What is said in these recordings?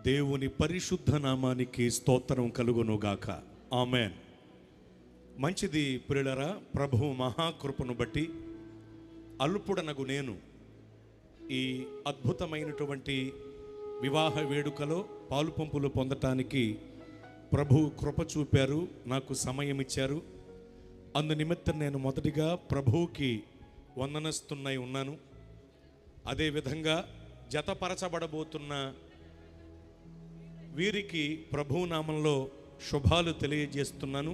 దేవుని పరిశుద్ధ నామానికి స్తోత్రం కలుగునుగాక. ఆమెన్. మంచిది ప్రియులారా, ప్రభువు మహాకృపను బట్టి అల్పుడనగు నేను ఈ అద్భుతమైనటువంటి వివాహ వేడుకలో పాలుపంపులు పొందటానికి ప్రభు కృప చూపారు, నాకు సమయం ఇచ్చారు. అందు నిమిత్తం నేను మొదటిగా ప్రభువుకి వందనస్తున్నై ఉన్నాను. అదేవిధంగా జతపరచబడబోతున్న వీరికి ప్రభు నామంలో శుభాలు తెలియజేస్తున్నాను.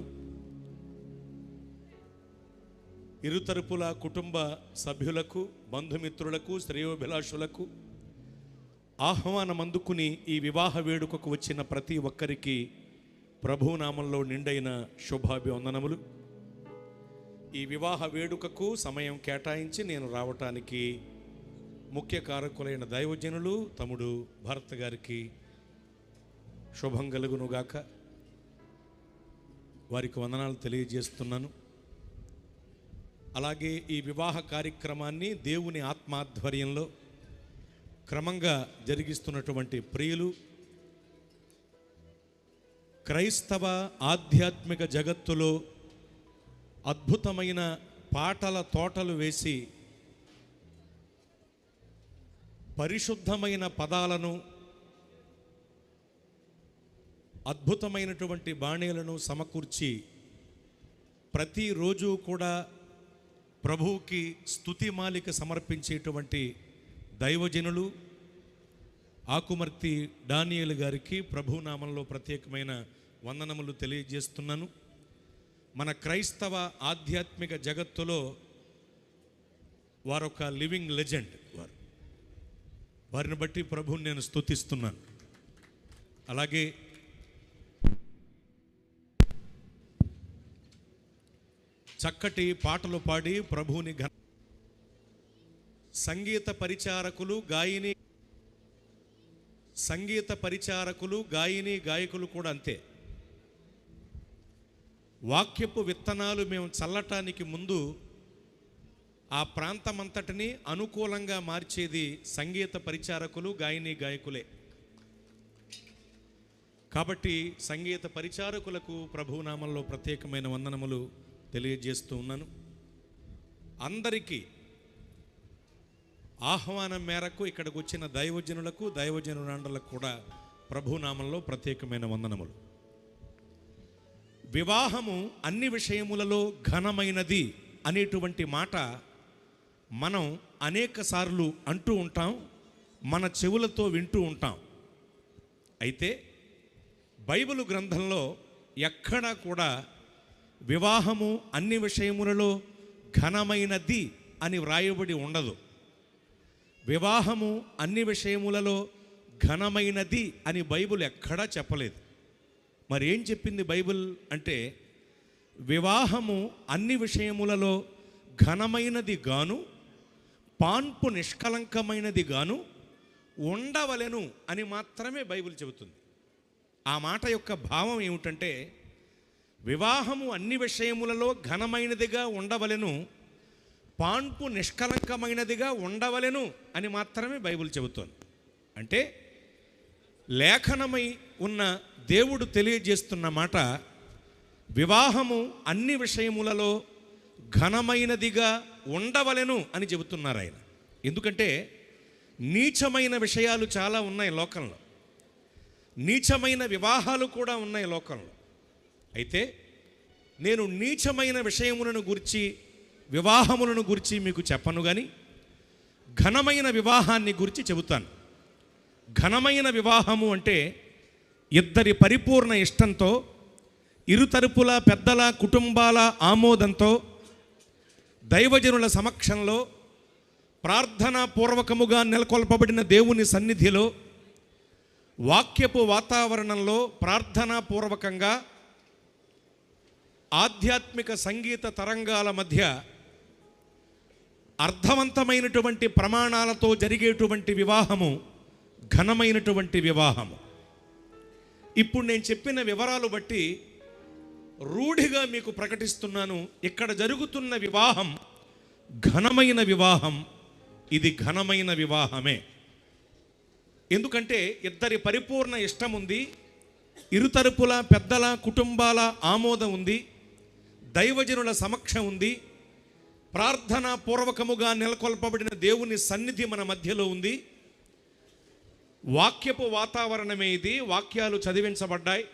ఇరుతరపుల కుటుంబ సభ్యులకు, బంధుమిత్రులకు, శ్రేయోభిలాషులకు ఆహ్వానం అందుకుని ఈ వివాహ వేడుకకు వచ్చిన ప్రతి ఒక్కరికి ప్రభు నామంలో నిండైన శుభాభివందనములు. ఈ వివాహ వేడుకకు సమయం కేటాయించి నేను రావటానికి ముఖ్య కారకులైన దైవజనులు తమ్ముడు భరత్ గారికి శుభం కలుగునుగాక. వారికి వందనాలు తెలియజేస్తున్నాను. అలాగే ఈ వివాహ కార్యక్రమాన్ని దేవుని ఆత్మాధ్వర్యంలో క్రమంగా జరిగిస్తున్నటువంటి ప్రియులు, క్రైస్తవ ఆధ్యాత్మిక జగత్తులో అద్భుతమైన పాటల తోటలు వేసి పరిశుద్ధమైన పదాలను, అద్భుతమైనటువంటి బాణీలను సమకూర్చి ప్రతిరోజు కూడా ప్రభువుకి స్తుతిమాలిక సమర్పించేటువంటి దైవజనులు ఆకుమర్తి డానియేలు గారికి ప్రభు నామంలో ప్రత్యేకమైన వందనములు తెలియజేస్తున్నాను. మన క్రైస్తవ ఆధ్యాత్మిక జగత్తులో వారొక లివింగ్ లెజెండ్. వారిని బట్టి ప్రభువుని నేను స్తుతిస్తున్నాను. అలాగే చక్కటి పాటలు పాడి ప్రభువుని సంగీత పరిచారకులు, గాయని, గాయకులు కూడా అంతే. వాక్యపు విత్తనాలు మేము చల్లటానికి ముందు ఆ ప్రాంతమంతటిని అనుకూలంగా మార్చేది సంగీత పరిచారకులు, గాయని, గాయకులే. కాబట్టి సంగీత పరిచారకులకు ప్రభునామంలో ప్రత్యేకమైన వందనములు తెలియజేస్తూ ఉన్నాను. అందరికీ ఆహ్వానం మేరకు ఇక్కడికి వచ్చిన దైవజనులకు, దైవజనులందరికి కూడా ప్రభునామంలో ప్రత్యేకమైన వందనములు. వివాహము అన్ని విషయములలో ఘనమైనది అనేటువంటి మాట మనం అనేక సార్లు అంటూ ఉంటాం, మన చెవులతో వింటూ ఉంటాం. అయితే బైబిలు గ్రంథంలో ఎక్కడా కూడా వివాహము అన్ని విషయములలో ఘనమైనది అని వ్రాయబడి ఉండదు. వివాహము అన్ని విషయములలో ఘనమైనది అని బైబిల్ ఎక్కడా చెప్పలేదు. మరి ఏం చెప్పింది బైబిల్ అంటే, వివాహము అన్ని విషయములలో ఘనమైనది గాను, పాన్పు నిష్కలంకమైనది గాను ఉండవలెను అని మాత్రమే బైబిల్ చెబుతుంది. ఆ మాట యొక్క భావం ఏమిటంటే, వివాహము అన్ని విషయములలో ఘనమైనదిగా ఉండవలెను, పాన్పు నిష్కలంకమైనదిగా ఉండవలెను అని మాత్రమే బైబిల్ చెబుతోంది. అంటే లేఖనమై ఉన్న దేవుడు తెలియజేస్తున్న మాట, వివాహము అన్ని విషయములలో ఘనమైనదిగా ఉండవలెను అని చెబుతున్నారు ఆయన. ఎందుకంటే నీచమైన విషయాలు చాలా ఉన్నాయి లోకంలో, నీచమైన వివాహాలు కూడా ఉన్నాయి లోకంలో. అయితే నేను నీచమైన విషయములను గురించి, వివాహములను గురించి మీకు చెప్పను, కానీ ఘనమైన వివాహాన్ని గురించి చెబుతాను. ఘనమైన వివాహము అంటే ఇద్దరి పరిపూర్ణ ఇష్టంతో, ఇరుతరపుల పెద్దల కుటుంబాల ఆమోదంతో, దైవజనుల సమక్షంలో ప్రార్థనా పూర్వకముగా నెలకొల్పబడిన దేవుని సన్నిధిలో, వాక్యపు వాతావరణంలో ప్రార్థనా పూర్వకంగా ఆధ్యాత్మిక సంగీత తరంగాల మధ్య అర్థవంతమైనటువంటి ప్రమాణాలతో జరిగేటువంటి వివాహము ఘనమైనటువంటి వివాహము. ఇప్పుడు నేను చెప్పిన వివరాలు బట్టి రూఢిగా మీకు ప్రకటిస్తున్నాను, ఇక్కడ జరుగుతున్న వివాహం ఘనమైన వివాహం. ఇది ఘనమైన వివాహమే. ఎందుకంటే ఇద్దరి పరిపూర్ణ ఇష్టం ఉంది, ఇరుతరపుల పెద్దల కుటుంబాల ఆమోదం ఉంది, దైవజనుల సమక్షం ఉంది, ప్రార్థనా పూర్వకముగా నెలకొల్పబడిన దేవుని సన్నిధి మన మధ్యలో ఉంది. వాక్యపు వాతావరణమే ఇది. వాక్యాలు చదివించబడ్డాయి.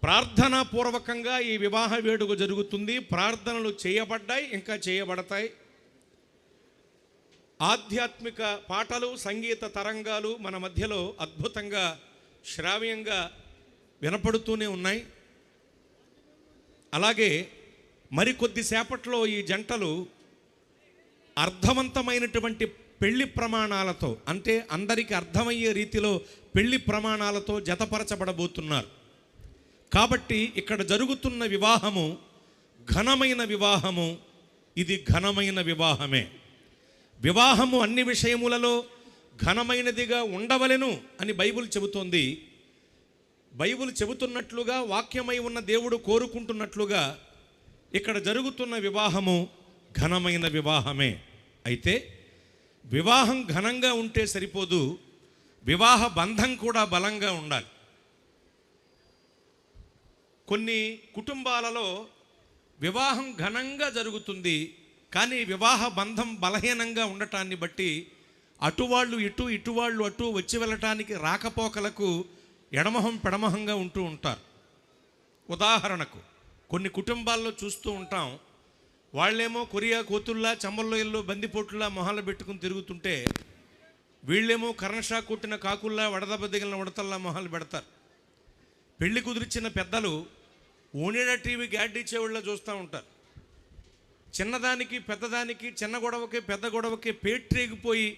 ప్రార్థనా పూర్వకంగా ఈ వివాహ వేడుక జరుగుతుంది. ప్రార్థనలు చేయబడ్డాయి, ఇంకా చేయబడతాయి. ఆధ్యాత్మిక పాటలు, సంగీత తరంగాలు మన మధ్యలో అద్భుతంగా శ్రావ్యంగా వినపడుతూనే ఉన్నాయి. అలాగే మరికొద్దిసేపట్లో ఈ జంటలు అర్థవంతమైనటువంటి పెళ్లి ప్రమాణాలతో, అంటే అందరికీ అర్థమయ్యే రీతిలో పెళ్లి ప్రమాణాలతో జతపరచబడబోతున్నారు. కాబట్టి ఇక్కడ జరుగుతున్న వివాహము ఘనమైన వివాహము. ఇది ఘనమైన వివాహమే. వివాహము అన్ని విషయములలో ఘనమైనదిగా ఉండవలెను అని బైబిల్ చెబుతోంది. బైబిల్ చెబుతున్నట్లుగా, వాక్యమై ఉన్న దేవుడు కోరుకుంటున్నట్లుగా ఇక్కడ జరుగుతున్న వివాహము ఘనమైన వివాహమే. అయితే వివాహం ఘనంగా ఉంటే సరిపోదు, వివాహ బంధం కూడా బలంగా ఉండాలి. కొన్ని కుటుంబాలలో వివాహం ఘనంగా జరుగుతుంది, కానీ వివాహ బంధం బలహీనంగా ఉండటాన్ని బట్టి అటువాళ్ళు ఇటు, ఇటువాళ్ళు అటు వచ్చి వెళ్ళటానికి రాకపోకలకు ఎడమొహం పెడమొహంగా ఉంటూ ఉంటారు. ఉదాహరణకు కొన్ని కుటుంబాల్లో చూస్తూ ఉంటాం, వాళ్ళేమో కొరియా కోతుల్లా, చమ్మల్లోయల్లో బందిపోట్లా మొహాలు పెట్టుకుని తిరుగుతుంటే వీళ్ళేమో కర్ణషా కొట్టిన కాకుల్లా, వడదెబ్బ దిగిన ఉడతల్లా మొహాలు పెడతారు. పెళ్లి కుదిరిచిన పెద్దలు ఓనిడా టీవీ గ్యాడ్డిచ్చేవాళ్ళ చూస్తూ ఉంటారు. చిన్నదానికి పెద్దదానికి, చిన్న గొడవకి పెద్ద గొడవకి పేట్రేగిపోయి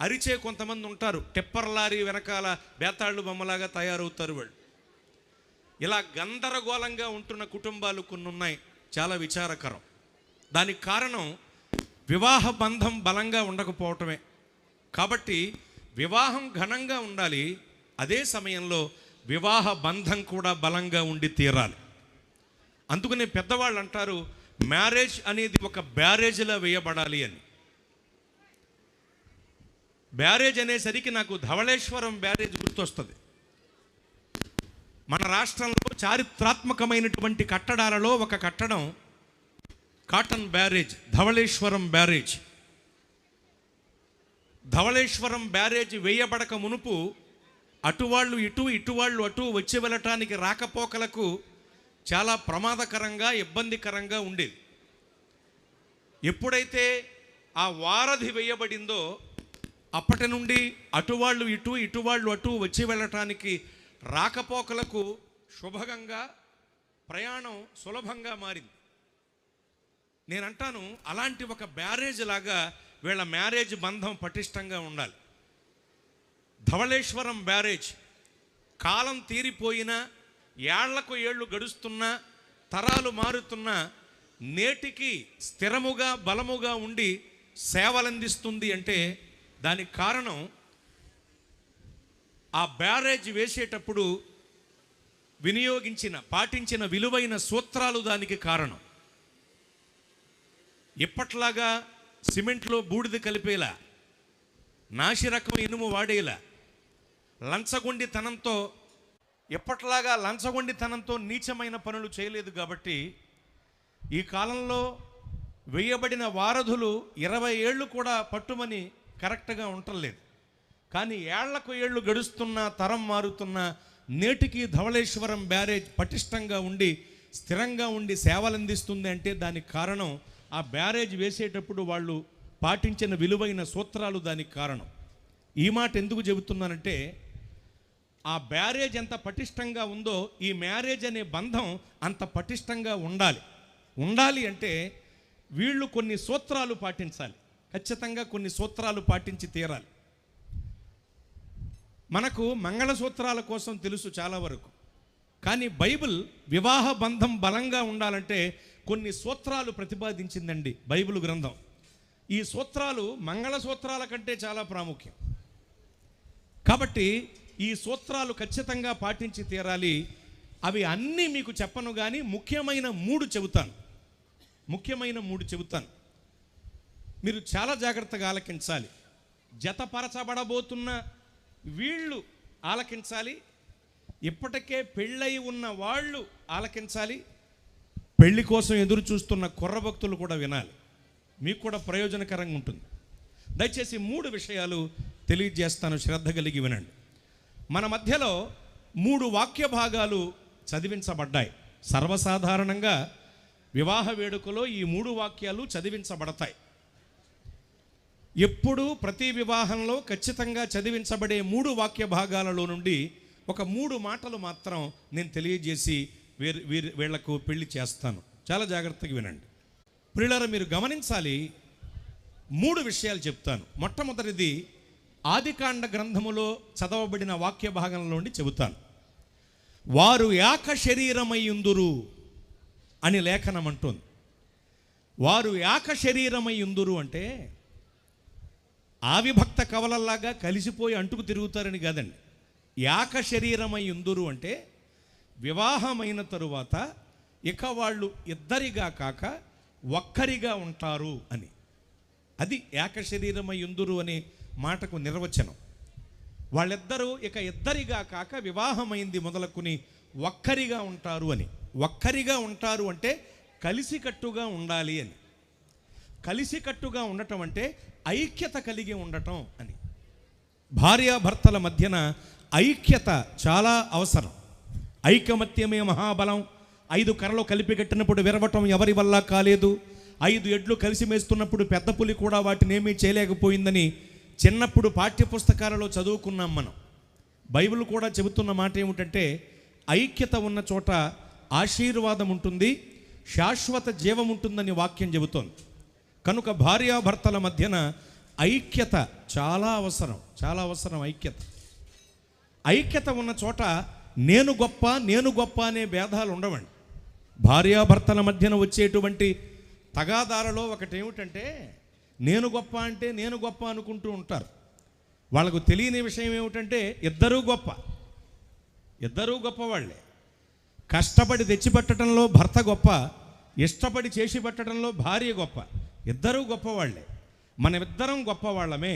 అరిచే కొంతమంది ఉంటారు. టెప్పర్ లారీ వెనకాల బేతాళ్ళు బొమ్మలాగా తయారవుతారు వాళ్ళు. ఇలా గందరగోళంగా ఉంటున్న కుటుంబాలు కొన్ని ఉన్నాయి. చాలా విచారకరం. దానికి కారణం వివాహ బంధం బలంగా ఉండకపోవటమే. కాబట్టి వివాహం ఘనంగా ఉండాలి, అదే సమయంలో వివాహ బంధం కూడా బలంగా ఉండి తీరాలి. అందుకనే పెద్దవాళ్ళు అంటారు, మ్యారేజ్ అనేది ఒక బ్యారేజ్లా వేయబడాలి అని. బ్యారేజ్ అనేసరికి నాకు ధవళేశ్వరం బ్యారేజ్ గుర్తొస్తుంది. మన రాష్ట్రంలో చారిత్రాత్మకమైనటువంటి కట్టడాలలో ఒక కట్టడం cotton barrage, Dhavaleswaram barrage. Dhavaleswaram barrage వేయబడక మునుపు అటువాళ్ళు ఇటు, ఇటువాళ్ళు అటు వచ్చి వెళ్ళటానికి రాకపోకలకు చాలా ప్రమాదకరంగా, ఇబ్బందికరంగా ఉండేది. ఎప్పుడైతే ఆ వారధి వేయబడిందో అప్పటి నుండి అటువాళ్ళు ఇటు, ఇటువాళ్ళు అటు వచ్చి వెళ్ళటానికి రాకపోకలకు శుభంగా, ప్రయాణం సులభంగా మారింది. నేనంటాను, అలాంటి ఒక బ్యారేజ్ లాగా వీళ్ళ మ్యారేజ్ బంధం పటిష్టంగా ఉండాలి. ధవళేశ్వరం బ్యారేజ్ కాలం తీరిపోయినా, ఏళ్లకు ఏళ్ళు గడుస్తున్నా, తరాలు మారుతున్నా, నేటికి స్థిరముగా బలముగా ఉండి సేవలందిస్తుంది అంటే దానికి కారణం ఆ బ్యారేజ్ వేసేటప్పుడు పాటించిన విలువైన సూత్రాలు దానికి కారణం. ఇప్పట్లాగా సిమెంట్లో బూడిద కలిపేలా, నాసిరకం ఇనుము వాడేలా, లంచగొండితనంతో, ఎప్పట్లాగా లంచగొండితనంతో నీచమైన పనులు చేయలేదు. కాబట్టి ఈ కాలంలో వేయబడిన వారధులు 20 ఏళ్ళు కూడా పట్టుమని కరెక్ట్గా ఉండలేదు. కానీ ఏళ్లకు ఏళ్ళు గడుస్తున్న, తరం మారుతున్న, నేటికి ధవళేశ్వరం బ్యారేజ్ పటిష్టంగా ఉండి స్థిరంగా ఉండి సేవలందిస్తుంది అంటే దానికి కారణం ఆ బ్యారేజ్ వేసేటప్పుడు వాళ్ళు పాటించిన విలువైన సూత్రాలు దానికి కారణం. ఈ మాట ఎందుకు చెబుతున్నానంటే, ఆ బ్యారేజ్ ఎంత పటిష్టంగా ఉందో ఈ మ్యారేజ్ అనే బంధం అంత పటిష్టంగా ఉండాలి అంటే వీళ్ళు కొన్ని సూత్రాలు పాటించాలి. ఖచ్చితంగా కొన్ని సూత్రాలు పాటించి తీరాలి. మనకు మంగళసూత్రాల కోసం తెలుసు చాలా వరకు, కానీ బైబిల్ వివాహ బంధం బలంగా ఉండాలంటే కొన్ని సూత్రాలు ప్రతిపాదించిందండి బైబిల్ గ్రంథం. ఈ సూత్రాలు మంగళసూత్రాల కంటే చాలా ప్రాముఖ్యం. కాబట్టి ఈ సూత్రాలు ఖచ్చితంగా పాటించి తీరాలి. అవి అన్నీ మీకు చెప్పను, కానీ ముఖ్యమైన మూడు చెబుతాను. మీరు చాలా జాగ్రత్తగా ఆలకించాలి. జతపరచబడబోతున్న వీళ్ళు ఆలకించాలి, ఇప్పటికే పెళ్ళై ఉన్న వాళ్ళు ఆలకించాలి, పెళ్లి కోసం ఎదురు చూస్తున్న కుర్ర భక్తులు కూడా వినాలి. మీకు కూడా ప్రయోజనకరంగా ఉంటుంది. దయచేసి 3 విషయాలు తెలియజేస్తాను, శ్రద్ధ కలిగి వినండి. మన మధ్యలో 3 వాక్య భాగాలు చదివించబడ్డాయి. సర్వసాధారణంగా వివాహ వేడుకలో ఈ 3 వాక్యాలు చదివించబడతాయి. ఎప్పుడూ ప్రతి వివాహంలో ఖచ్చితంగా చదివించబడే 3 వాక్య భాగాలలో నుండి ఒక 3 మాటలు మాత్రం నేను తెలియజేసి వీళ్లకు పెళ్లి చేస్తాను. చాలా జాగ్రత్తగా వినండి. ప్రియులారా, మీరు గమనించాలి. 3 విషయాలు చెప్తాను. మొట్టమొదటిది ఆదికాండ గ్రంథములో చదవబడిన వాక్య భాగంలో నుండి చెబుతాను. వారు ఏక శరీరమయ్యుందురు అని లేఖనం అంటుంది. వారు ఏక శరీరమయ్యుందురు అంటే ఆవిభక్త కవలల్లాగా కలిసిపోయి అంటుకు తిరుగుతారని కాదండి. ఏక శరీరమయ్యుందురు అంటే వివాహమైన తరువాత ఇక వాళ్ళు ఇద్దరిగా కాక ఒక్కరిగా ఉంటారు అని. అది ఏక శరీరమయ్యుందురు అనే మాటకు నిర్వచనం. వాళ్ళిద్దరూ ఇక ఇద్దరిగా కాక వివాహమైంది మొదలుకుని ఒక్కరిగా ఉంటారు అని. ఒక్కరిగా ఉంటారు అంటే కలిసికట్టుగా ఉండాలి అని. కలిసికట్టుగా ఉండటం అంటే ఐక్యత కలిగి ఉండటం అని. భార్యాభర్తల మధ్యన ఐక్యత చాలా అవసరం. ఐకమత్యమే మహాబలం. 5 కర్రలు కలిపి కట్టినప్పుడు విరవటం ఎవరి వల్ల కాలేదు. 5 ఎడ్లు కలిసి మేస్తున్నప్పుడు పెద్ద పులి కూడా వాటిని ఏమీ చేయలేకపోయిందని చిన్నప్పుడు పాఠ్యపుస్తకాలలో చదువుకున్నాం మనం. బైబిల్ కూడా చెబుతున్న మాట ఏమిటంటే ఐక్యత ఉన్న చోట ఆశీర్వాదం ఉంటుంది, శాశ్వత జీవం ఉంటుందని వాక్యం చెబుతోంది. కనుక భార్యాభర్తల మధ్యన ఐక్యత చాలా అవసరం, చాలా అవసరం. ఐక్యత ఉన్న చోట నేను గొప్ప అనే భేదాలు ఉండవండి. భార్యాభర్తల మధ్యన వచ్చేటువంటి తగాదాలలో ఒకటి ఏమిటంటే నేను గొప్ప అనుకుంటూ ఉంటారు. వాళ్ళకు తెలియని విషయం ఏమిటంటే ఇద్దరూ గొప్పవాళ్లే. కష్టపడి తెచ్చిపెట్టడంలో భర్త గొప్ప, ఇష్టపడి చేసి పెట్టడంలో భార్య గొప్ప. ఇద్దరూ గొప్పవాళ్లే. మనమిద్దరం గొప్పవాళ్ళమే,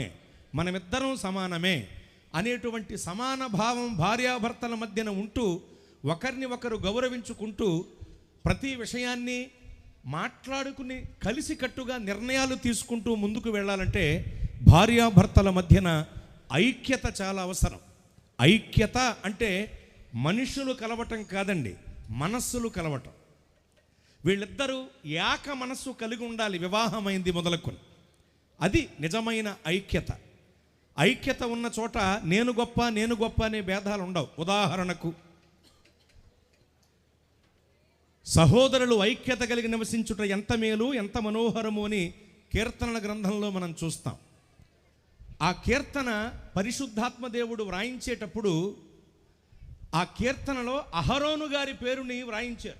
మనమిద్దరం సమానమే అనేటువంటి సమాన భావం భార్యాభర్తల మధ్యన ఉంటూ ఒకరిని ఒకరు గౌరవించుకుంటూ ప్రతి విషయాన్ని మాట్లాడుకుని కలిసికట్టుగా నిర్ణయాలు తీసుకుంటూ ముందుకు వెళ్ళాలంటే భార్యాభర్తల మధ్యన ఐక్యత చాలా అవసరం. ఐక్యత అంటే మనుషులు కలవటం కాదండి, మనస్సులు కలవటం. వీళ్ళిద్దరూ ఏక మనస్సు కలిగి ఉండాలి వివాహమైంది మొదలుకొని. అది నిజమైన ఐక్యత. ఐక్యత ఉన్న చోట నేను గొప్ప అనే భేదాలు ఉండవు. ఉదాహరణకు సహోదరులు ఐక్యత కలిగి నివసించుట ఎంత మేలు ఎంత మనోహరము అని కీర్తనల గ్రంథంలో మనం చూస్తాం. ఆ కీర్తన పరిశుద్ధాత్మ దేవుడు వ్రాయించేటప్పుడు ఆ కీర్తనలో అహరోను గారి పేరుని వ్రాయించారు.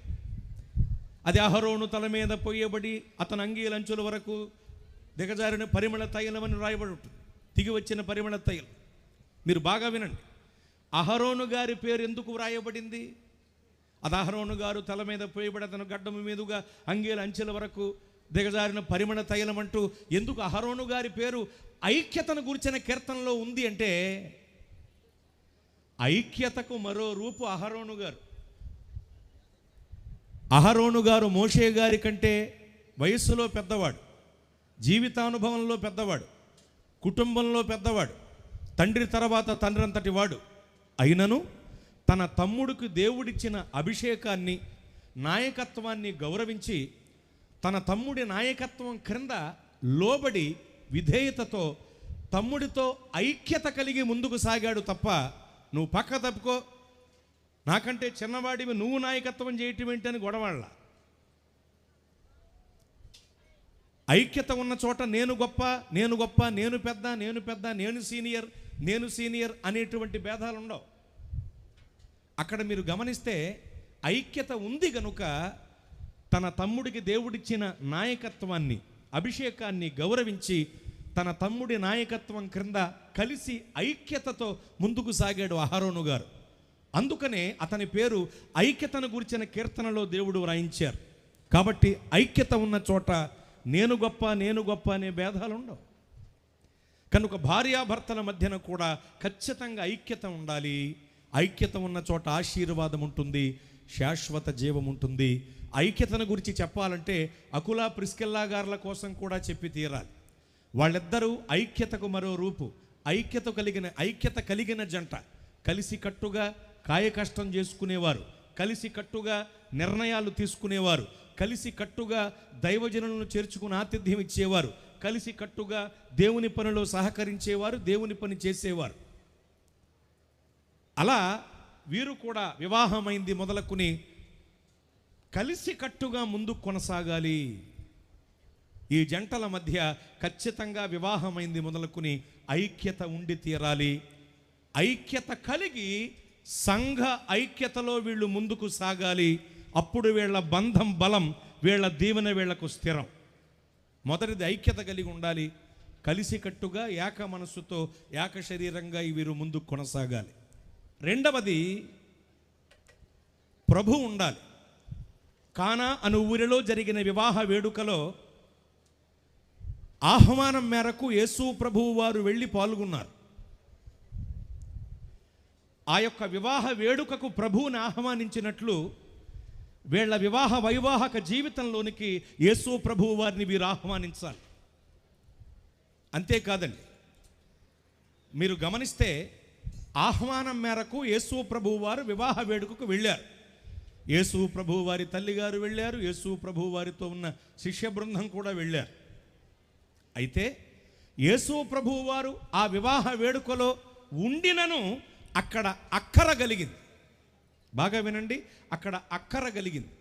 అది అహరోను తల మీద పోయబడి అతని అంగీలంచుల వరకు దిగజారిన పరిమళ తైలం అని వ్రాయబడి ఉంటుంది. దిగి వచ్చిన పరిమళ తైలం. మీరు బాగా వినండి. అహరోను గారి పేరు ఎందుకు వ్రాయబడింది? అది అహరోను గారు తల మీద పోయబడి అతను గడ్డము మీదుగా అంగీల అంచెల వరకు దిగజారిన పరిమళ తైలం అంటూ ఎందుకు అహరోను గారి పేరు ఐక్యతను గురించిన కీర్తనలో ఉంది అంటే ఐక్యతకు మరో రూపు అహరోను గారు. అహరోను గారు మోషే గారి కంటే వయస్సులో పెద్దవాడు, జీవితానుభవంలో పెద్దవాడు, కుటుంబంలో పెద్దవాడు, తండ్రి తర్వాత తండ్రి అంతటి వాడు. అయినను తన తమ్ముడికి దేవుడిచ్చిన అభిషేకాన్ని నాయకత్వాన్ని గౌరవించి తన తమ్ముడి నాయకత్వం క్రింద లోబడి విధేయతతో తమ్ముడితో ఐక్యత కలిగి ముందుకు సాగాడు తప్ప నువ్వు పక్క తప్పుకో, నాకంటే చిన్నవాడివి నువ్వు నాయకత్వం చేయటం ఏంటని గొడవాళ్ళ. ఐక్యత ఉన్న చోట నేను గొప్ప, నేను పెద్ద, నేను సీనియర్ అనేటువంటి భేదాలు ఉండవు. అక్కడ మీరు గమనిస్తే ఐక్యత ఉంది గనుక తన తమ్ముడికి దేవుడిచ్చిన నాయకత్వాన్ని అభిషేకాన్ని గౌరవించి తన తమ్ముడి నాయకత్వం క్రింద కలిసి ఐక్యతతో ముందుకు సాగాడు అహరోను గారు. అందుకనే అతని పేరు ఐక్యతను గురించిన కీర్తనలో దేవుడు వ్రాయించారు. కాబట్టి ఐక్యత ఉన్న చోట నేను గొప్ప అనే భేదాలు ఉండవు. కనుక భార్యాభర్తల మధ్యన కూడా ఖచ్చితంగా ఐక్యత ఉండాలి. ఐక్యత ఉన్న చోట ఆశీర్వాదం ఉంటుంది, శాశ్వత జీవం ఉంటుంది. ఐక్యతను గురించి చెప్పాలంటే అకులా ప్రిస్కెల్లా గారుల కోసం కూడా చెప్పి తీరాలి. వాళ్ళిద్దరూ ఐక్యతకు మరో రూపు. ఐక్యత కలిగిన జంట. కలిసి కట్టుగా కాయకష్టం చేసుకునేవారు, కలిసి కట్టుగా నిర్ణయాలు తీసుకునేవారు, కలిసి కట్టుగా దైవజనులను చేర్చుకుని ఆతిథ్యం ఇచ్చేవారు, కలిసి కట్టుగా దేవుని పనిలో సహకరించేవారు, దేవుని పని చేసేవారు. అలా వీరు కూడా వివాహమైంది మొదలుకుని కలిసి కట్టుగా ముందుకు కొనసాగాలి. ఈ జంటల మధ్య ఖచ్చితంగా వివాహమైంది మొదలుకుని ఐక్యత ఉండి తీరాలి. ఐక్యత కలిగి సంఘ ఐక్యతలో వీళ్ళు ముందుకు సాగాలి. అప్పుడు వీళ్ళ బంధం బలం, వీళ్ళ దీవెన వీళ్లకు స్థిరం. మొదటిది ఐక్యత కలిగి ఉండాలి. కలిసికట్టుగా ఏక మనస్సుతో ఏక శరీరంగా వీరు ముందుకు కొనసాగాలి. రెండవది ప్రభు ఉండాలి. కానా అను ఊరిలో జరిగిన వివాహ వేడుకలో ఆహ్వానం మేరకు యేసు ప్రభువు వారు వెళ్ళి పాల్గొన్నారు. ఆ యొక్క వివాహ వేడుకకు ప్రభువుని ఆహ్వానించినట్లు వీళ్ళ వివాహ వైవాహక జీవితంలోనికి యేసు ప్రభువు వారిని వీరు ఆహ్వానించాలి. అంతేకాదండి, మీరు గమనిస్తే ఆహ్వానం మేరకు యేసు ప్రభువు వారు వివాహ వేడుకకు వెళ్ళారు. యేసు ప్రభువు వారి తల్లిగారు వెళ్ళారు, యేసు ప్రభువు వారితో ఉన్న శిష్య బృందం కూడా వెళ్ళారు. అయితే యేసు ప్రభువు వారు ఆ వివాహ వేడుకలో ఉండినను అక్కడ అక్కర కలిగింది. బాగా వినండి, అక్కడ అక్కర కలిగింది.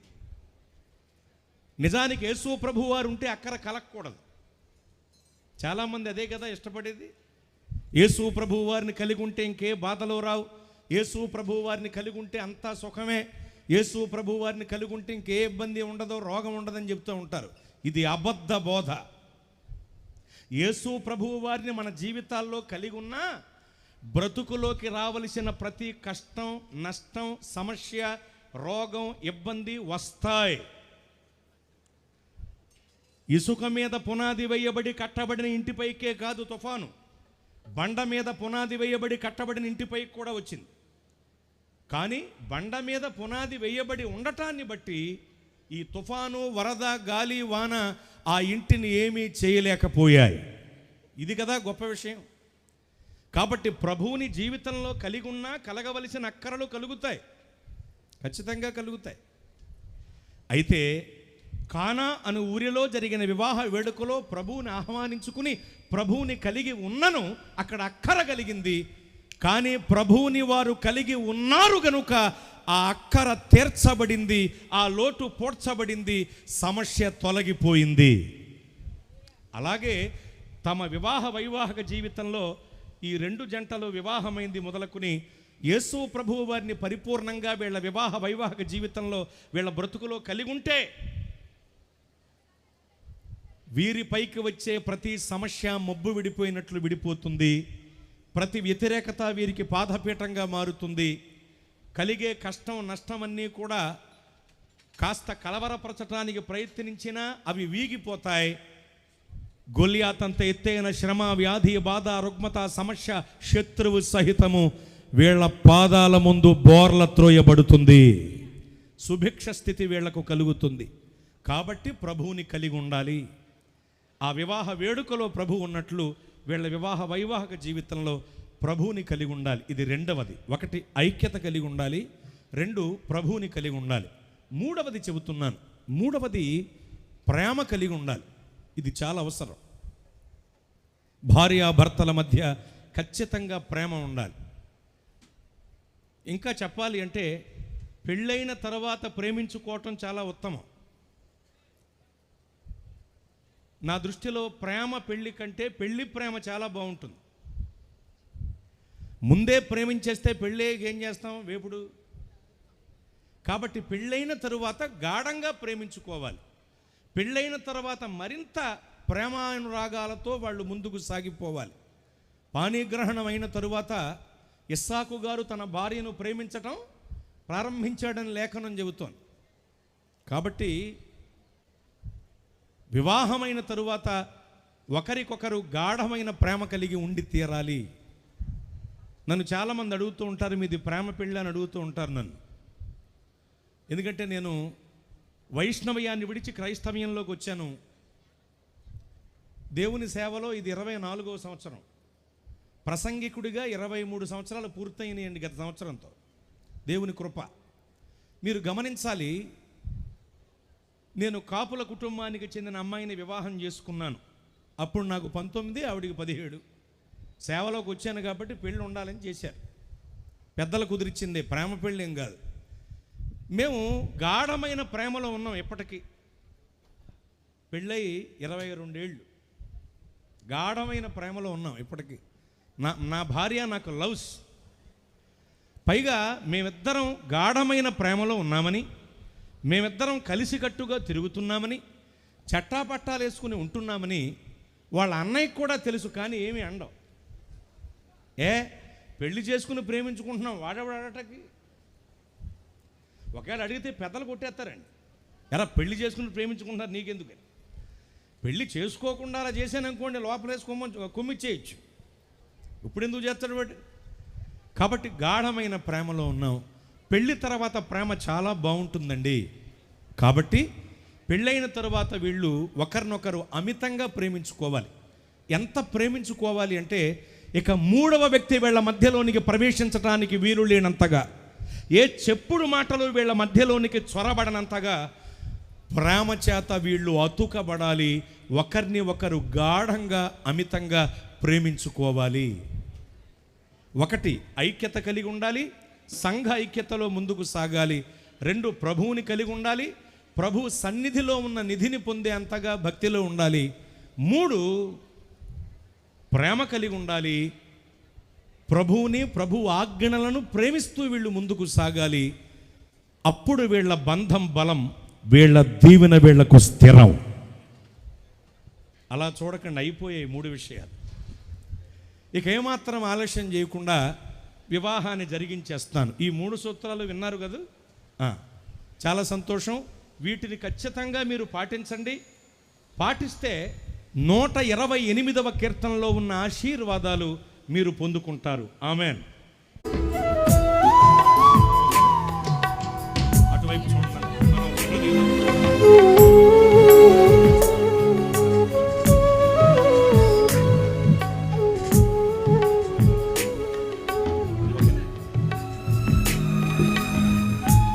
నిజానికి యేసు ప్రభువు వారు ఉంటే అక్కర కలగకూడదు. చాలామంది అదే కదా ఇష్టపడేది. యేసు ప్రభువు వారిని కలిగి ఉంటే ఇంకే బాధలు రావు, యేసు ప్రభువు వారిని కలిగి ఉంటే అంతా సుఖమే, యేసు ప్రభువు వారిని కలిగి ఉంటే ఇంకే ఇబ్బంది ఉండదో, రోగం ఉండదని చెప్తూ ఉంటారు. ఇది అబద్ధ బోధ. యేసు ప్రభువు వారిని మన జీవితాల్లో కలిగి ఉన్నా బ్రతుకులోకి రావలసిన ప్రతి కష్టం, నష్టం, సమస్య, రోగం, ఇబ్బంది వస్తాయి. ఇసుక మీద పునాది వేయబడి కట్టబడిన ఇంటిపైకే కాదు తుఫాను, బండ మీద పునాది వేయబడి కట్టబడిన ఇంటిపైకి కూడా వచ్చింది. కానీ బండ మీద పునాది వేయబడి ఉండటాన్ని బట్టి ఈ తుఫాను, వరద, గాలి, వాన ఆ ఇంటిని ఏమీ చేయలేకపోయాయి. ఇది కదా గొప్ప విషయం. కాబట్టి ప్రభువుని జీవితంలో కలిగి ఉన్నా కలగవలసిన అక్కరలు కలుగుతాయి, ఖచ్చితంగా కలుగుతాయి. అయితే కానా అను ఊరిలో జరిగిన వివాహ వేడుకలో ప్రభువుని ఆహ్వానించుకుని ప్రభువుని కలిగి ఉన్నను అక్కడ అక్కర కలిగింది. కానీ ప్రభువుని వారు కలిగి ఉన్నారు గనుక ఆ అక్కర తీర్చబడింది, ఆ లోటు పోడ్చబడింది, సమస్య తొలగిపోయింది. అలాగే తమ వివాహ వైవాహిక జీవితంలో ఈ రెండు జంటలు వివాహమైంది మొదలుకుని యేసు ప్రభువు వారిని పరిపూర్ణంగా వీళ్ళ వివాహ వైవాహిక జీవితంలో వీళ్ళ బ్రతుకులో కలిగి ఉంటే వీరిపైకి వచ్చే ప్రతి సమస్య మొబ్బు విడిపోయినట్లు విడిపోతుంది. ప్రతి వ్యతిరేకత వీరికి పాదపీఠంగా మారుతుంది. కలిగే కష్టం, నష్టమన్నీ కూడా కాస్త కలవరపరచడానికి ప్రయత్నించినా అవి వీగిపోతాయి. గొల్యాతంత ఎత్తైన శ్రమ, వ్యాధి, బాధ, రుగ్మత, సమస్య, శత్రువు సహితము వీళ్ళ పాదాల ముందు బోర్ల త్రోయబడుతుంది. సుభిక్ష స్థితి వీళ్లకు కలుగుతుంది. కాబట్టి ప్రభువుని కలిగి ఉండాలి. ఆ వివాహ వేడుకలో ప్రభు ఉన్నట్లు వీళ్ళ వివాహ వైవాహిక జీవితంలో ప్రభువుని కలిగి ఉండాలి. ఇది రెండవది. ఒకటి ఐక్యత కలిగి ఉండాలి, రెండు ప్రభువుని కలిగి ఉండాలి. మూడవది చెబుతున్నాను, మూడవది ప్రేమ కలిగి ఉండాలి. ఇది చాలా అవసరం. భార్యాభర్తల మధ్య ఖచ్చితంగా ప్రేమ ఉండాలి. ఇంకా చెప్పాలి అంటే పెళ్ళైన తర్వాత ప్రేమించుకోవటం చాలా ఉత్తమం. నా దృష్టిలో ప్రేమ పెళ్ళి కంటే పెళ్ళి ప్రేమ చాలా బాగుంటుంది. ముందే ప్రేమించేస్తే పెళ్ళి ఏం చేస్తాం, వేపుడు. కాబట్టి పెళ్ళైన తరువాత గాఢంగా ప్రేమించుకోవాలి. పెళ్ళైన తర్వాత మరింత ప్రేమానురాగాలతో వాళ్ళు ముందుకు సాగిపోవాలి. పాణిగ్రహణం అయిన తరువాత ఇస్సాకు గారు తన భార్యను ప్రేమించటం ప్రారంభించాడని లేఖనం చెబుతోంది. కాబట్టి వివాహమైన తరువాత ఒకరికొకరు గాఢమైన ప్రేమ కలిగి ఉండి తీరాలి. నన్ను చాలామంది అడుగుతూ ఉంటారు, మీది ప్రేమ పెళ్ళి అని అడుగుతూ ఉంటారు నన్ను. ఎందుకంటే నేను వైష్ణవయాన్ని విడిచి క్రైస్తవ్యంలోకి వచ్చాను. దేవుని సేవలో ఇది 24వ సంవత్సరం. ప్రసంగికుడిగా 23 సంవత్సరాలు పూర్తయినాయండి గత సంవత్సరంతో. దేవుని కృప. మీరు గమనించాలి, నేను కాపుల కుటుంబానికి చెందిన అమ్మాయిని వివాహం చేసుకున్నాను. అప్పుడు నాకు 19, ఆవిడికి 17. సేవలోకి వచ్చాను కాబట్టి పెళ్ళి ఉండాలని చేశారు. పెద్దలు కుదిరిచ్చిందే, ప్రేమ పెళ్ళి ఏం కాదు. మేము గాఢమైన ప్రేమలో ఉన్నాం. ఎప్పటికీ పెళ్ళయి 22 ఏళ్ళు గాఢమైన ప్రేమలో ఉన్నాం. ఇప్పటికీ నా భార్య నాకు లవ్స్. పైగా మేమిద్దరం గాఢమైన ప్రేమలో ఉన్నామని, మేమిద్దరం కలిసికట్టుగా తిరుగుతున్నామని, చట్టాపట్టాలు వేసుకుని ఉంటున్నామని వాళ్ళ అన్నయ్యకి కూడా తెలుసు. కానీ ఏమీ అండవు. పెళ్లి చేసుకుని ప్రేమించుకుంటున్నాం, వాడేవాడటకి ఒకవేళ అడిగితే పెద్దలు కొట్టేస్తారండి. ఎలా పెళ్లి చేసుకుని ప్రేమించుకుంటున్నారు నీకెందుకని? పెళ్లి చేసుకోకుండా అలా చేశాననుకోండి, లోపలేసి కొమ్మిచ్చేయచ్చు. ఇప్పుడు ఎందుకు చేస్తాడు వాడు? కాబట్టి గాఢమైన ప్రేమలో ఉన్నాం. పెళ్లి తర్వాత ప్రేమ చాలా బాగుంటుందండి. కాబట్టి పెళ్ళైన తర్వాత వీళ్ళు ఒకరినొకరు అమితంగా ప్రేమించుకోవాలి. ఎంత ప్రేమించుకోవాలి అంటే, ఇక మూడవ వ్యక్తి వీళ్ళ మధ్యలోనికి ప్రవేశించడానికి వీలు లేనంతగా, ఏ చెప్పుడు మాటలు వీళ్ళ మధ్యలోనికి చొరబడనంతగా ప్రేమ చేత వీళ్ళు అతుకబడాలి. ఒకరిని ఒకరు గాఢంగా అమితంగా ప్రేమించుకోవాలి. 1 ఐక్యత కలిగి ఉండాలి, సంఘ ఐక్యతలో ముందుకు సాగాలి. 2 ప్రభువుని కలిగి ఉండాలి, ప్రభు సన్నిధిలో ఉన్న నిధిని పొందే అంతగా భక్తిలో ఉండాలి. 3 ప్రేమ కలిగి ఉండాలి, ప్రభువుని ప్రభు ఆజ్ఞలను ప్రేమిస్తూ వీళ్ళు ముందుకు సాగాలి. అప్పుడు వీళ్ళ బంధం బలం, వీళ్ళ దీవెన వీళ్లకు స్థిరం. అలా చూడకండి, అయిపోయాయి 3 విషయాలు. ఇక ఏమాత్రం ఆలస్యం చేయకుండా వివాహాన్ని జరిగించేస్తాను. ఈ 3 సూత్రాలు విన్నారు కదా, చాలా సంతోషం. వీటిని ఖచ్చితంగా మీరు పాటించండి. పాటిస్తే 128వ కీర్తనలో ఉన్న ఆశీర్వాదాలు మీరు పొందుకుంటారు. ఆమేన్. అటువైపు చూడండి.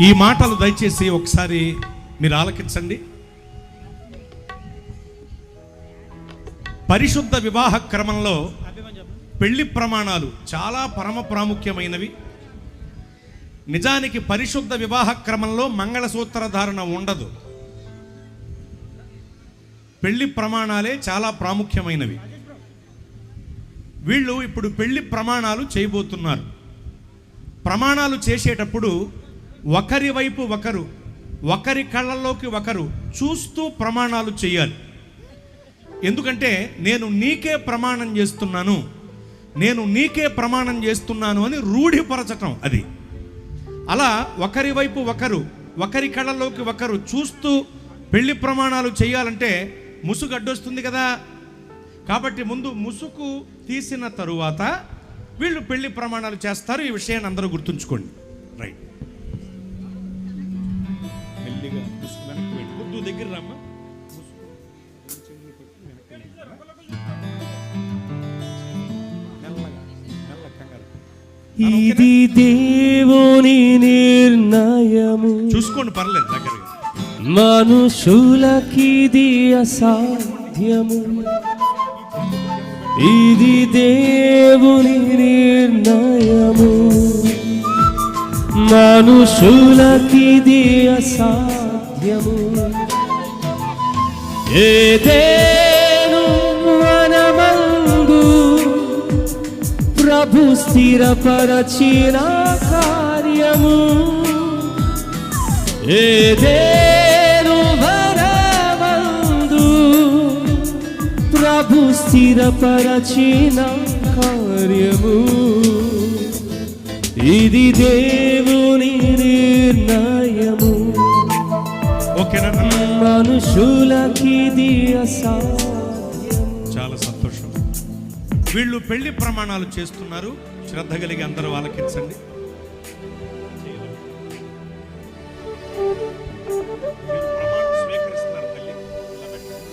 ఈ మాటలు దయచేసి ఒకసారి మీరు ఆలకించండి. పరిశుద్ధ వివాహ క్రమంలో పెళ్లి ప్రమాణాలు చాలా పరమ ప్రాముఖ్యమైనవి. నిజానికి పరిశుద్ధ వివాహ క్రమంలో మంగళసూత్ర ధారణ ఉండదు. పెళ్లి ప్రమాణాలే చాలా ప్రాముఖ్యమైనవి. వీళ్ళు ఇప్పుడు పెళ్లి ప్రమాణాలు చేయబోతున్నారు. ప్రమాణాలు చేసేటప్పుడు ఒకరి వైపు ఒకరు, ఒకరి కళ్ళల్లోకి ఒకరు చూస్తూ ప్రమాణాలు చేయాలి. ఎందుకంటే నేను నీకే ప్రమాణం చేస్తున్నాను, నేను నీకే ప్రమాణం చేస్తున్నాను అని రూఢిపరచటం అది. అలా ఒకరి వైపు ఒకరు, ఒకరి కళ్ళలోకి ఒకరు చూస్తూ పెళ్లి ప్రమాణాలు చేయాలంటే ముసుగు అడ్డొస్తుంది కదా. కాబట్టి ముందు ముసుగు తీసిన తరువాత వీళ్ళు పెళ్లి ప్రమాణాలు చేస్తారు. ఈ విషయాన్ని అందరూ గుర్తుంచుకోండి. రైట్. మెల్లిగా ముసుగు వెనక్కి పెట్టి కొద్దు దగ్గర రమ్మ. ఇది దేవుని నిర్ణయము, చూసుకోండి పర్లేదు దగ్గరగా. మనుషులకిది అసాధ్యము. ఇది దేవుని నిర్ణయము, మనుషులకిది అసాధ్యము. ఏదేను వనమందు ప్రభు స్థిరపరచిన కార్యము, ఏదేను వనమందు ప్రభు స్థిరపరచిన కార్యము. ఇది దేవుని నిర్ణయము, మనుషులకిది అసాధ్యం. వీళ్ళు పెళ్లి ప్రమాణాలు చేస్తున్నారు. శ్రద్ధ కలిగి అందరూ ఆలకించండి. ప్రమాణం స్వీకరిస్తున్నారు. తల్లి ఇలా పెట్టండి.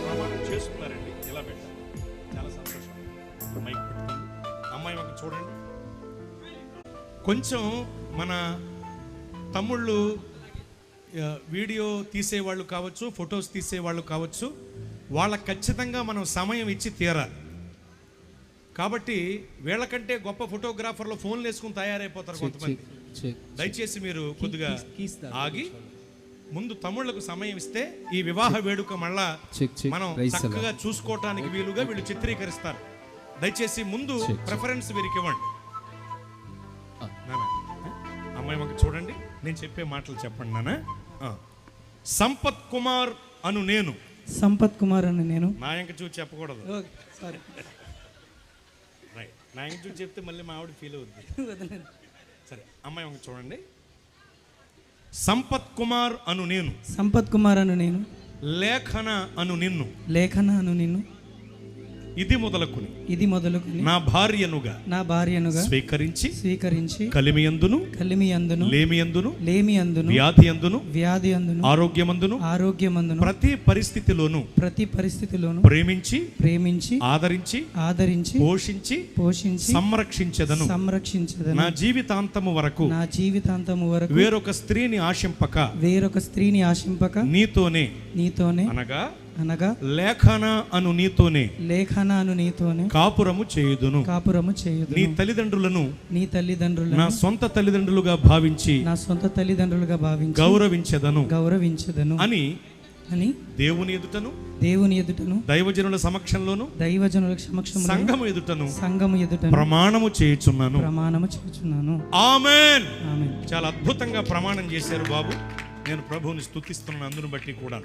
ప్రమాణం చేస్తున్నారండి. ఇలా పెట్టండి. చాలా సంతోషం. మైక్ పెట్టుకోండి. అమ్మాయి ఒక చూడండి. కొంచెం మన తమ్ముళ్ళు వీడియో తీసేవాళ్ళు కావచ్చు, ఫొటోస్ తీసేవాళ్ళు కావచ్చు, వాళ్ళకి ఖచ్చితంగా మనం సమయం ఇచ్చి తీరాలి. కాబట్టి వీళ్ళకంటే గొప్ప ఫోటోగ్రాఫర్లు ఫోన్లు వేసుకుని తయారైపోతారు కొంతమంది. దయచేసి మీరు కొద్దిగా ఆగి ముందు తమ్ముళ్లకు సమయం ఇస్తే ఈ వివాహ వేడుక మళ్ళా మనం చక్కగా చూసుకోవటానికి వీలుగా వీళ్ళు చిత్రీకరిస్తారు. దయచేసి ముందు ప్రిఫరెన్స్ వీరికి ఇవ్వండి. అమ్మాయి మాకు చూడండి. నేను చెప్పే మాటలు చెప్పండి నాన్న. సంపత్ కుమార్ అను నేను. సంపత్ కుమార్ అని నేను. నాయంక చూసి చెప్పకూడదు. సారీ, నాయంక చూసి చెప్తే మళ్ళీ మా ఆవిడ ఫీల్ అవుద్ది. సరే అమ్మాయి మాకు చూడండి. సంపత్ కుమార్ అను నేను. సంపత్ కుమార్ అను నేను. లేఖన అను నిన్ను. లేఖన అను నిన్ను. ఇది మొదలుకుని నా భార్యనుగా స్వీకరించి కలిమియందును లేమియందును వ్యాధియందును ఆరోగ్యమందును ప్రతి పరిస్థితిలోను ప్రేమించి ఆదరించి పోషించి సంరక్షించెదను నా జీవితాంతము వరకు వేరొక స్త్రీని ఆశింపక నీతోనే అనగా లేఖన అను నీతోనే కాపురము చేయుదును. నీ తల్లిదండ్రులను నా సొంత తల్లిదండ్రులుగా భావించి గౌరవించెదను అని దేవుని ఎదుటను దైవజనుల సమక్షంలోను సంఘము ఎదుటను ప్రమాణము చేయుచున్నాను. ఆమేన్. చాలా అద్భుతంగా ప్రమాణం చేశారు బాబు. నేను ప్రభువుని స్తుతిస్తున్నాను అందును బట్టి కూడా.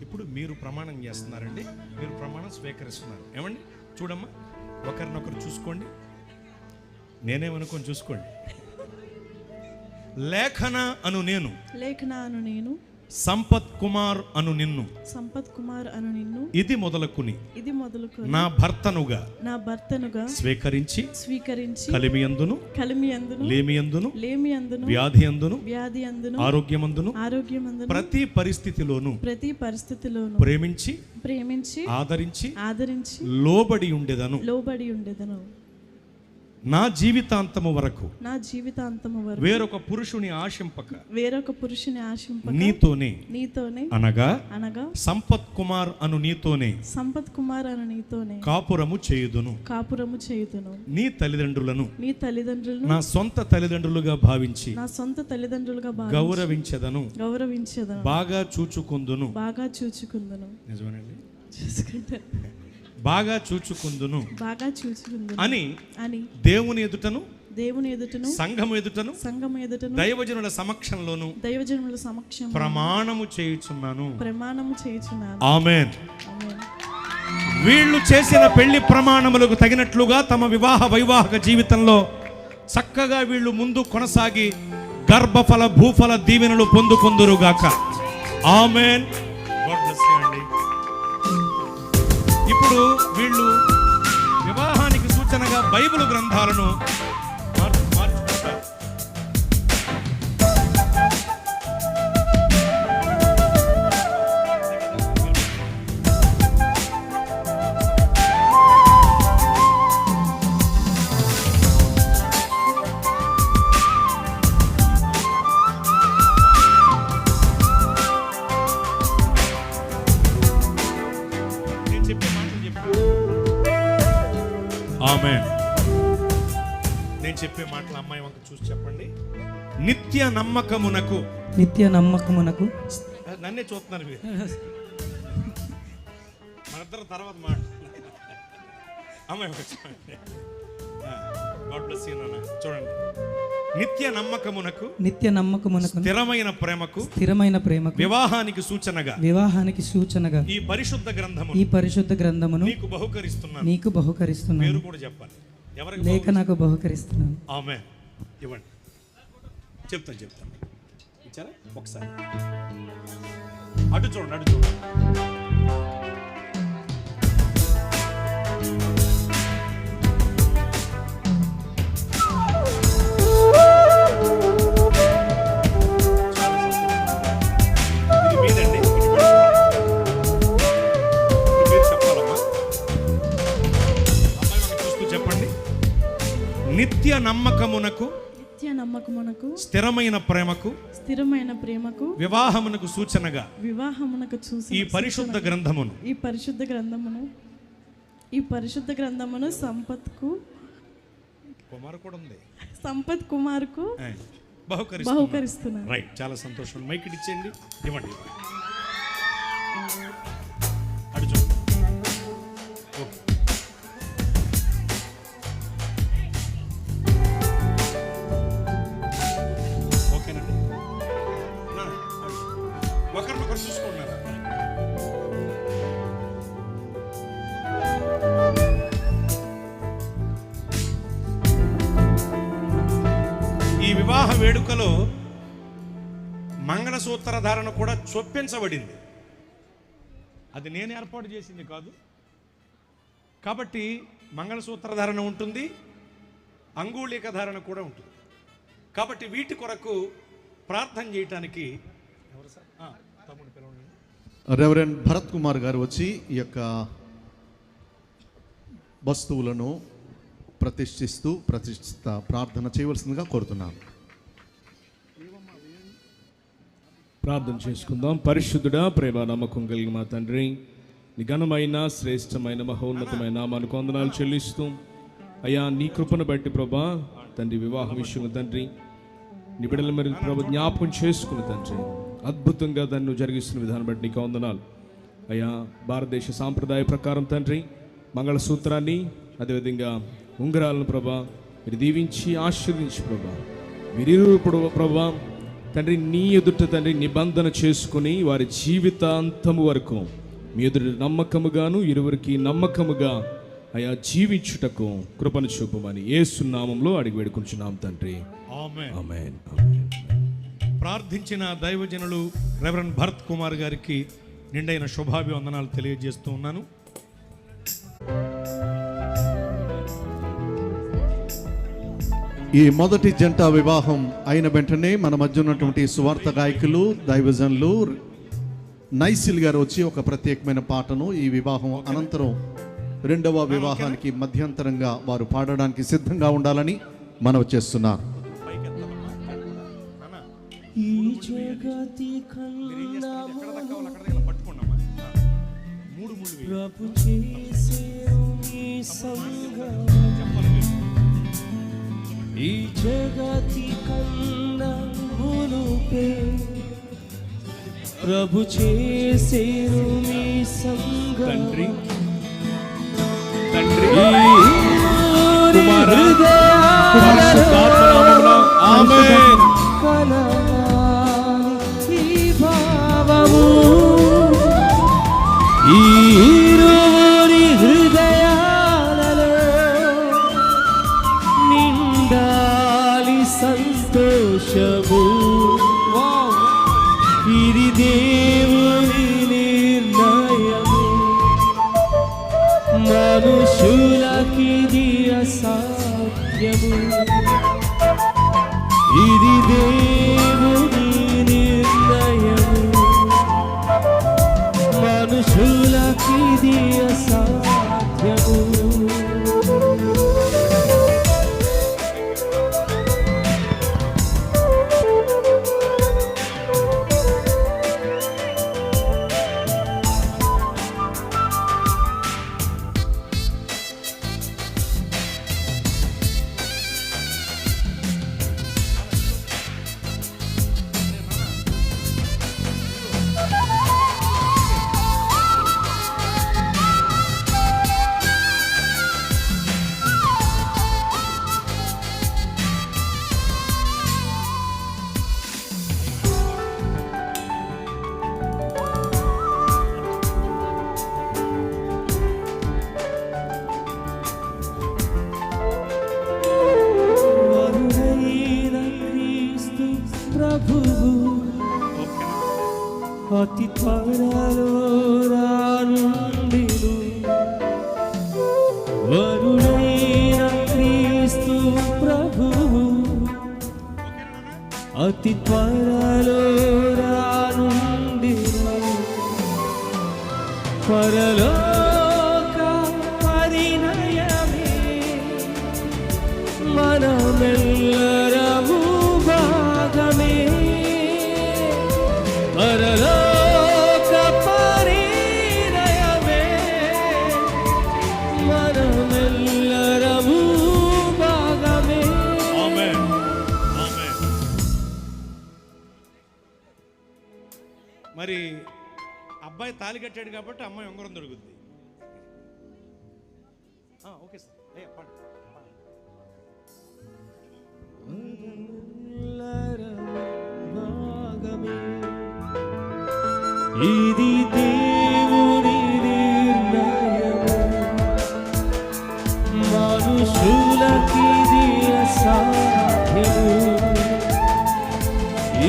ఇప్పుడు మీరు ప్రమాణం చేస్తున్నారండి. మీరు ప్రమాణం స్వీకరిస్తున్నారు. ఏమండి చూడమ్మా, ఒకరినొకరు చూసుకోండి. నేనేమనుకొని చూసుకోండి. లేఖన అను నేను. సంపత్ కుమార్ అను నిన్ను. ఇది మొదలుకుని నా భర్తనుగా స్వీకరించి కలిమియందును లేమియందును వ్యాధియందును ఆరోగ్యమందును ప్రతి పరిస్థితిలోను ప్రేమించి ఆదరించి లోబడి ఉండేదను నా జీవితాంతము వరకు వేరొక పురుషుని ఆశింపక నీతోనే అనగా సంపత్ కుమార్ అను నీతోనే కాపురము చేయుదును నీ తల్లిదండ్రులను నా సొంత తల్లిదండ్రులుగా భావించి గౌరవించెదను బాగా చూచుకుందును. నిజమేనండి, బాగా చూచుకుందును అని దేవుని ఎదుటను సంఘము ఎదుటను దైవజనుల సమక్షంలోను ప్రమాణము చేయుచున్నాను. ఆమేన్. వీళ్ళు చేసిన పెళ్లి ప్రమాణములకు తగినట్లుగా తమ వైవాహిక జీవితంలో చక్కగా వీళ్ళు ముందు కొనసాగి గర్భఫల భూఫల దీవెనలు పొందుకొందురుగాక. ఆమేన్. ఇప్పుడు వీళ్ళు వివాహానికి సూచనగా బైబిల్ గ్రంథాలను మార్చుకుంటారు. ఆమేన్. నేను చెప్పే మాటలు అమ్మాయి వంక చూసి చెప్పండి. నిత్య నమ్మకమునకు నన్నే చూస్తున్నారు మీరు. మనిద్దరు తర్వాత మాట. అమ్మాయి వంక చూడండి. గాడ్ బ్లెస్ యు నాన్న. చూడండి. నిత్య నమ్మకమునకు స్థిరమైన ప్రేమకు వివాహానికి సూచనగా ఈ పరిశుద్ధ గ్రంథమును నీకు బహుకరిస్తున్నాను. మీరు కూడా చెప్పాలి. ఎవరికి? లేఖనకు బహుకరిస్తున్నాను. ఆమేన్. ఇవ్వండి. చెప్తాను. ఇచ్చారా? ఒకసారి అటు చూడండి. ఇది మీదండి. మీరు చెప్పాలమ్మా. అమ్మాయి మనకు చూస్తూ చెప్పండి. నిత్య నమ్మకమునకు నిత్య నమ్మకమునకు స్థిరమైన ప్రేమకు స్థిరమైన ప్రేమకు వివాహమునకు సూచనగా వివాహమునకు చూసి ఈ పరిశుద్ధ గ్రంథమును ఈ పరిశుద్ధ గ్రంథమును సంపత్ కుమార్కు బహుకరిస్తున్నాను. రైట్, చాలా సంతోషం. మైక్ ఇచ్చేయండి, ఇవ్వండి. అటు చూడు. ఓకే. ఓకేనండి. ఒకరినొకరు చూసుకుంటున్నారా? ఈ వివాహ వేడుకలో మంగళసూత్ర ధారణ కూడా చొప్పించబడింది. అది నేను ఏర్పాటు చేసింది కాదు. కాబట్టి మంగళసూత్ర ధారణ ఉంటుంది, అంగుళీక ధారణ కూడా ఉంటుంది. కాబట్టి వీటి కొరకు ప్రార్థన చేయటానికి తమ్ముడు పిలవండి. రెవరెండ్ భరత్ కుమార్ గారు వచ్చి ఈ యొక్క వస్తువులను ప్రతిష్ఠిత ప్రార్థన చేయవలసిందిగా కోరుతున్నాను. ప్రార్థన చేసుకుందాం. పరిశుద్ధుడా, ప్రేమ నమ్మకం కలిగిన మా తండ్రి, నీ ఘనమైన శ్రేష్టమైన మహోన్నతమైన నామానికి వందనాలు చెల్లిస్తూ, అయ్యా నీ కృపను బట్టి ప్రభా తండ్రి వివాహ విషయం తండ్రి నీ బిడ్డల మరి ప్రభు జ్ఞాపకం చేసుకుని తండ్రి అద్భుతంగా దాన్ని నువ్వు జరిగిస్తున్న విధానం బట్టి నీకు వందనాలు. అయ్యా భారతదేశ సాంప్రదాయ ప్రకారం తండ్రి మంగళసూత్రాన్ని అదేవిధంగా ఉంగరాలను ప్రభా మీరు దీవించి ఆశీర్వించి ప్రభా వీరిరువురు ప్రభా తండ్రి నీ ఎదుట తండ్రి నిబంధన చేసుకుని వారి జీవితాంతము వరకు మీ ఎదుట నమ్మకముగాను ఇరువురికి నమ్మకముగా అయా జీవించుటకు కృపను చూపమని యేసు నామములో అడిగి వేడుకుంటున్నాం తండ్రి. ఆమేన్. ఆమేన్. ప్రార్థించిన దైవజనులు రెవరెండ్ భరత్ కుమార్ గారికి నిండైన శుభాభివందనాలు తెలియజేస్తూ ఉన్నాను. ఈ మొదటి జంట వివాహం అయిన వెంటనే మన మధ్య ఉన్నటువంటి సువార్త గాయకులు దైవజనులు నైసిల్ గారు వచ్చి ఒక ప్రత్యేకమైన పాటను ఈ వివాహం అనంతరం రెండవ వివాహానికి మధ్యంతరంగా వారు పాడడానికి సిద్ధంగా ఉండాలని మనవి చేస్తున్నారు. ఈ జగతి ప్రభు చేసెను నీ సంగమము, ఈ జగతి కన్నా మునుపే ప్రభు చేసెను నీ సంగమము. తండ్రి తండ్రి ఆమేన్. ఈరువురి హృదయాలలో నిండాలి సంతోషము. ఇది దేవుని నిర్ణయము, మనుషులకిది అసాధ్యము. ఇది దేవుని నిర్ణయము, మనుషులకిది అసాధ్యము. అతి త్వరలో రానుండిను, ప్రభువు అతి త్వరలో రానుండిను. పరలోక పరిణయమే మనమెల్లరము భాగమే. పరలోక పరిణయమే మనమెల్లరము భాగమే. మరి అబ్బాయి తాళి కట్టాడు కాబట్టి అమ్మాయి ఉంగరం దొరుకుతుంది. ఓకే సార్, పాడు. ఇది దేవుని నిర్ణయము, మనుషులకిది అసాధ్యము.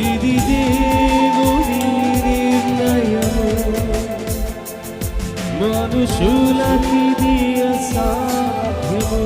ఇది దేవుని నిర్ణయము, మనుషులకిది అసాధ్యము.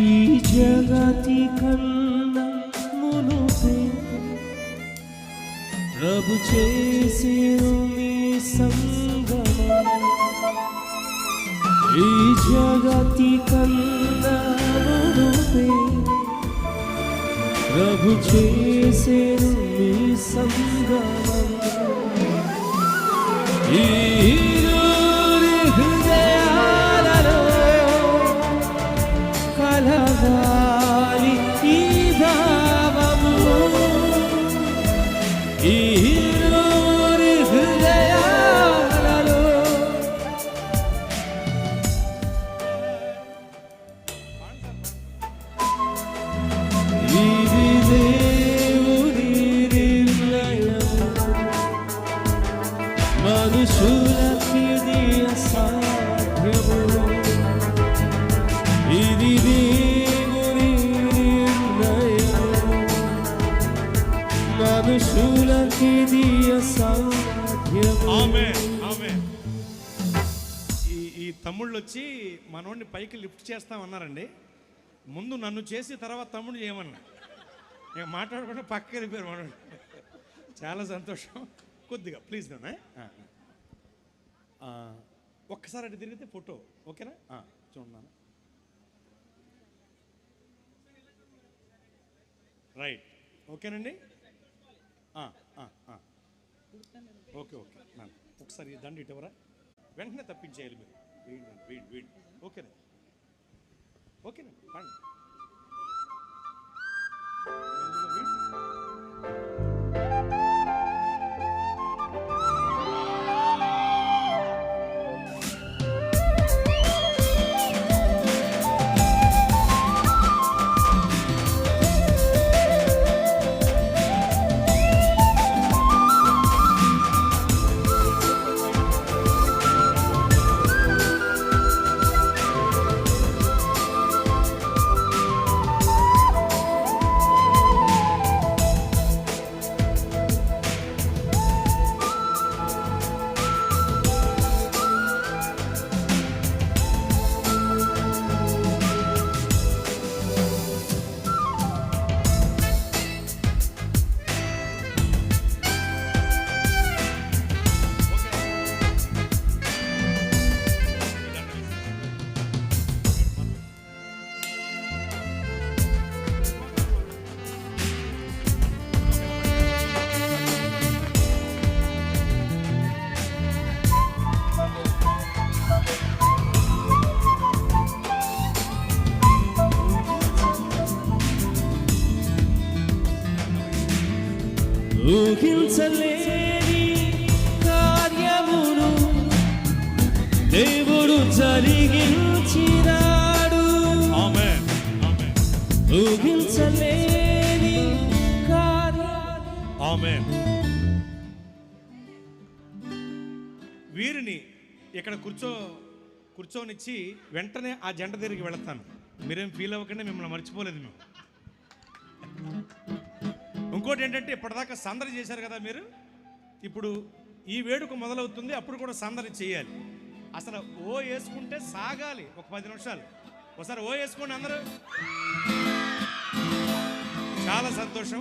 ఈ జగతి కన్నా మునుపే ప్రభు చేసేను మీ సంగమం. ఈ జగతి కన్నా మునుపే ప్రభు చేసేను మీ సంగమం. ఈ హృదయాలలో కలగాలి ఈ భావము. ఈ హృదయాలలో ఇది దేవుని నిర్ణయము, మనుషులకిది అసాధ్యము. ఇది దేవుని నిర్ణయము, మనుషులకిది అసాధ్యము. ఈ తమ్ముళ్ళు వచ్చి మనోడిని పైకి లిఫ్ట్ చేస్తామన్నారండి. ముందు నన్ను చేసి తర్వాత తమ్ముడు చేయమన్నా. నేను మాట్లాడకుండా పక్కకి వెళ్ళిపోయారు మనోడు. చాలా సంతోషం. కొద్దిగా ప్లీజ్ నాన్న. ఒక్కసారి అటు తిరిగితే ఫోటో ఓకేనా? చూడండి నాన్న. రైట్, ఓకేనండి. ఓకే ఓకే నాన్న, ఒకసారి ఈ దండ ఇటువరా, వెంటనే తప్పించేయాలి మీరు. వీడి ఓకేనా? ఓకేనండి, పండి. జరిగించినాడు. ఆమేన్ ఆమేన్ ఊహించలేని కార్యాలు. ఆమేన్. వీరిని ఇక్కడ కూర్చోనిచ్చి వెంటనే ఆ జెండ దగ్గరికి వెళతాను. మీరేం ఫీల్ అవ్వకుండా మిమ్మల్ని మర్చిపోలేదు మేము. ఇంకోటి ఏంటంటే ఇప్పటిదాకా సందడి చేశారు కదా మీరు, ఇప్పుడు ఈ వేడుక మొదలవుతుంది, అప్పుడు కూడా సందడి చేయాలి. అసలు ఓ వేసుకుంటే సాగాలి ఒక 10 నిమిషాలు. ఒకసారి ఓ వేసుకోండి అందరూ. చాలా సంతోషం.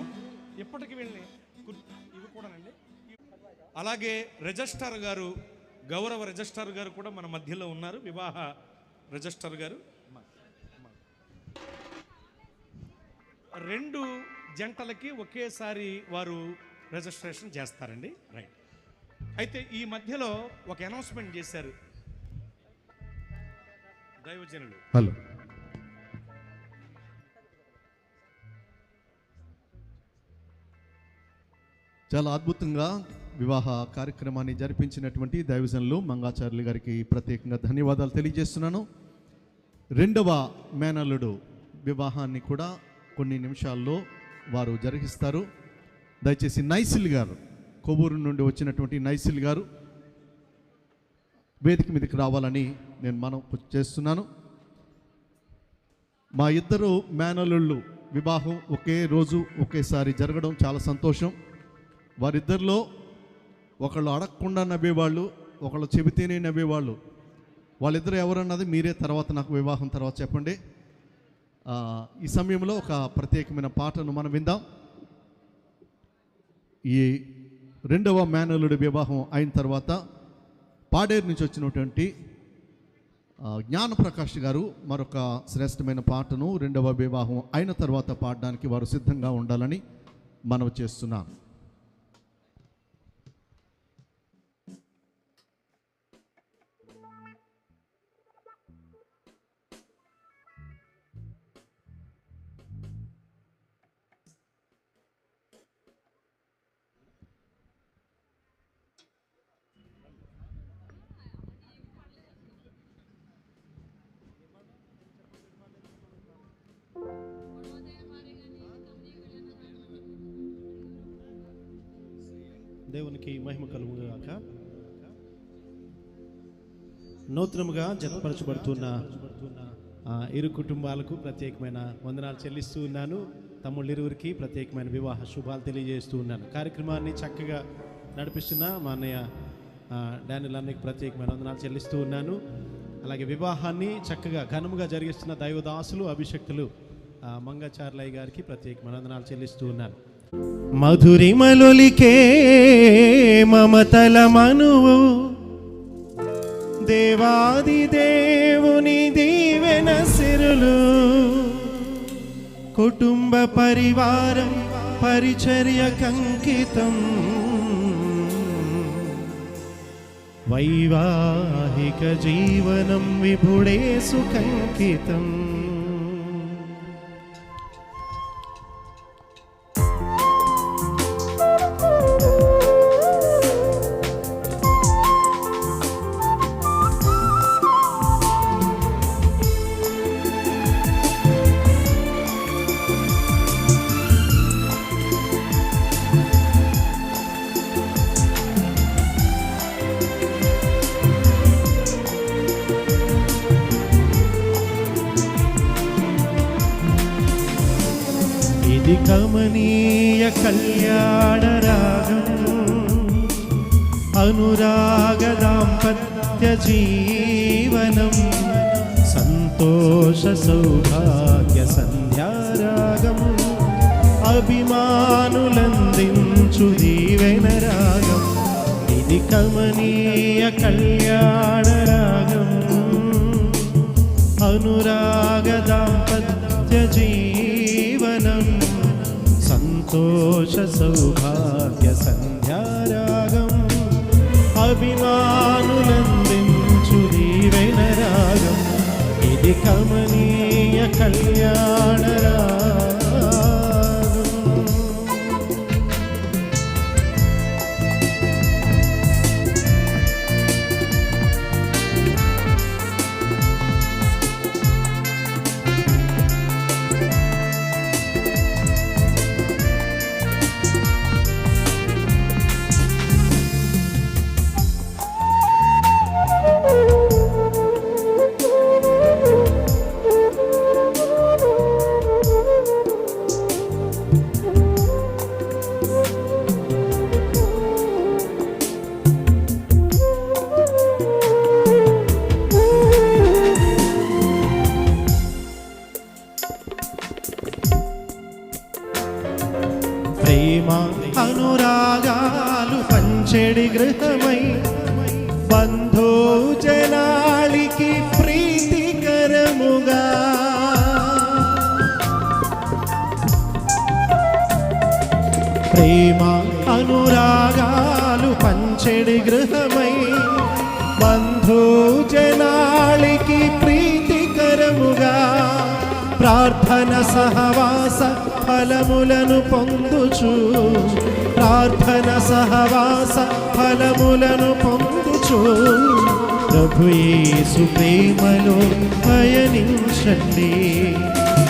ఇప్పటికి వెళ్ళి ఇవి కూడానండి. అలాగే రిజిస్ట్రార్ గారు, గౌరవ రిజిస్ట్రార్ గారు కూడా మన మధ్యలో ఉన్నారు. వివాహ రిజిస్ట్రార్ గారు 2 జంటలకి ఒకేసారి వారు రిజిస్ట్రేషన్ చేస్తారండి. రైట్. అయితే ఈ మధ్యలో ఒక అనౌన్స్మెంట్ చేశారు దైవజనులు. హలో, చాలా అద్భుతంగా వివాహ కార్యక్రమాన్ని జరిపించినటువంటి దైవజనులు మంగాచార్యులు గారికి ప్రత్యేకంగా ధన్యవాదాలు తెలియజేస్తున్నాను. 2వ మేనల్లుడు వివాహాన్ని కూడా కొన్ని నిమిషాల్లో వారు జరిగిస్తారు. దయచేసి నైసిల్ గారు, కొవ్వూరు నుండి వచ్చినటువంటి నైసిల్ గారు వేదిక మీదకి రావాలని నేను మనవి చేస్తున్నాను. మా ఇద్దరు మేనల్లుళ్ళు వివాహం ఒకే రోజు ఒకేసారి జరగడం చాలా సంతోషం. వారిద్దరిలో ఒకళ్ళు అడగకుండా నవ్వేవాళ్ళు, ఒకళ్ళు చెబితేనే నవ్వేవాళ్ళు. వాళ్ళిద్దరు ఎవరన్నది మీరే తర్వాత నాకు వివాహం తర్వాత చెప్పండి. ఈ సమయంలో ఒక ప్రత్యేకమైన పాటను మనం విందాం. ఈ 2వ మేనల్లుడి వివాహం అయిన తర్వాత పాడేరు నుంచి వచ్చినటువంటి జ్ఞానప్రకాష్ గారు మరొక శ్రేష్టమైన పాటను 2వ వివాహం అయిన తర్వాత పాడడానికి వారు సిద్ధంగా ఉండాలని మనవి చేస్తున్నాను. దేవునికి మహిమ కలుగుగాక. నూతనముగా జతపరచబడుతున్న ఇరు కుటుంబాలకు ప్రత్యేకమైన వందనాలు చెల్లిస్తూ ఉన్నాను. తమ్ముళ్ళిరువురికి ప్రత్యేకమైన వివాహ శుభాలు తెలియజేస్తూ ఉన్నాను. కార్యక్రమాన్ని చక్కగా నడిపిస్తున్న మా అన్నయ్య డానియల్ అన్నయ్యకి ప్రత్యేకమైన వందనాలు చెల్లిస్తూ ఉన్నాను. అలాగే వివాహాన్ని చక్కగా ఘనముగా జరిగిస్తున్న దైవదాసులు అభిషక్తులు మంగాచార్లయ్య గారికి ప్రత్యేకమైన వందనాలు చెల్లిస్తూ ఉన్నాను. మధురిమలొలికే మమతల మనువు దేవాది దేవుని దీవెన సిరులు కుటుంబ పరివారం పరిచర్య కంకితం వైవాహిక జీవనం విభుడే సుకంకితం. ఇది కమనీయ కళ్యాణ రాగం అనురాగ దాంపత్య జీవనం సంతోష సౌభాగ్య సంధ్యారాగం అభిమానులందించు దీవెన రాగం. ఇది కమనీయ కళ్యాణ రాగం అనురాగ దాంపత్య జీవనం సంతోష సౌభాగ్య సంధ్యారాగం అభిమానులందించు దీవెన రాగం. ఇది కమనీయ కళ్యాణ రాగం. అనురాగాలు పంచెడి గృహమై బంధుజనాళికి ప్రీతికరముగా ప్రేమ అనురాగాలు పంచెడి గృహమై బంధుజనాళికి ప్రీతికరముగా ప్రార్థన సహవాస ఫలములను పొందుచు ప్రార్థన సహవాస ఫలములను పొందుచు ప్రభు యేసు ప్రేమలో పయనించండి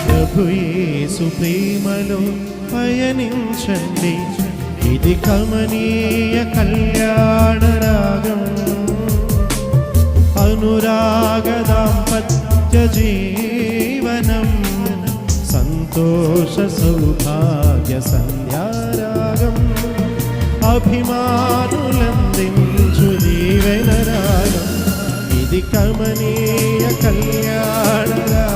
ప్రభు యేసు ప్రేమలో పయనించండి ఇది కమనీయ కళ్యాణ రాగం అనురాగ దాంపత్య జీవనం సంతోష సౌభాగ్య సంధ్యారాగం అభిమానులందించు దీవెన రాగం ఇది కమనీయ కళ్యాణ రాగం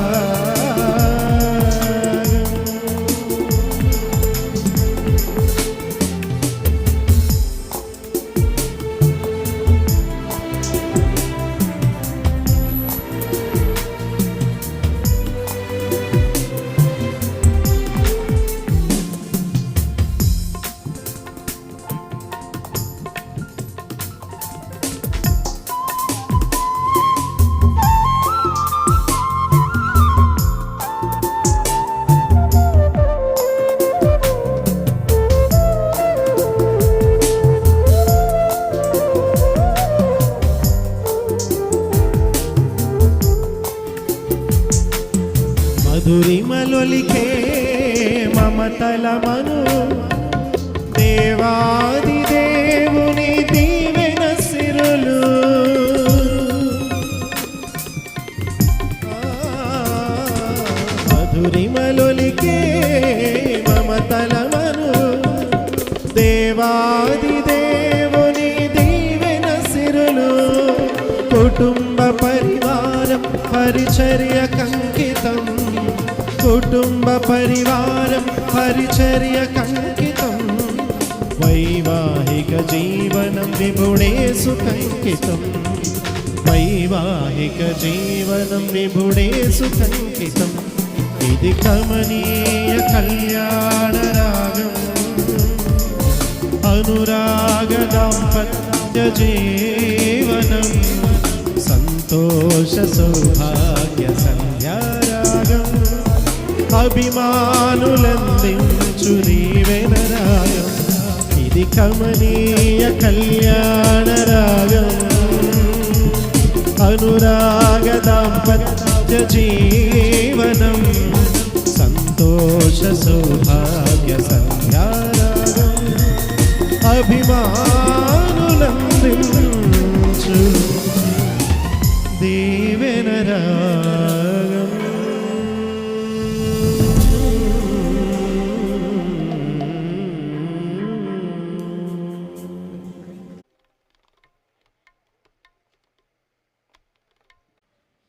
మధురిమలొలికే మమతలమను దేవాది దేవుని దీవెన సిరులు మధురిమలొలికే మమతలమను దేవాది దేవుని దీవెన సిరులు కుటుంబ పరివారం పరిచర్య కంకితం కుటుంబ పరివారం పరిచర్య కంకితం వైవాహిక జీవనం విభుడేసు కంకితం వైవాహిక జీవనం విభుడేసు కంకితం ఇది కమనీయ కళ్యాణ రాగం అనురాగ దాంపత్య జీవనం సంతోష సౌభాగ్య సంధ్యారాగం అభిమానులందించు దీవెన రాగం ఇది కమనీయ కళ్యాణ రాగం అనురాగ దాంపత్య జీవనం సంతోష సౌభాగ్య సంధ్యారాగం అభిమానులందించు దీవెన రాగం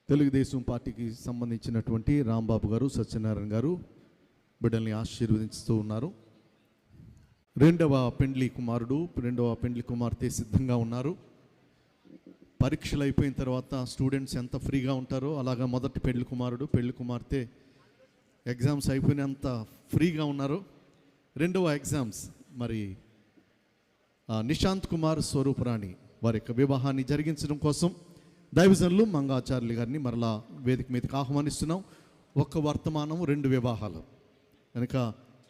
తెలుగుదేశం పార్టీకి సంబంధించినటువంటి రాంబాబు గారు సత్యనారాయణ గారు బిడ్డల్ని ఆశీర్వదిస్తూ ఉన్నారు. రెండవ పెండ్లి కుమార్తె సిద్ధంగా ఉన్నారు. పరీక్షలు అయిపోయిన తర్వాత స్టూడెంట్స్ ఎంత ఫ్రీగా ఉంటారో అలాగా మొదటి పెళ్లి కుమార్తె ఎగ్జామ్స్ అయిపోయినంత ఫ్రీగా ఉన్నారు. రెండవ ఎగ్జామ్స్ మరి నిశాంత్ కుమార్ స్వరూపరాణి వారి యొక్క వివాహాన్ని జరిగించడం కోసం దైవజనులు మంగాచార్యులు గారిని మరలా వేదిక మీదకి ఆహ్వానిస్తున్నాం. ఒక్క వర్తమానం 2 వివాహాలు కనుక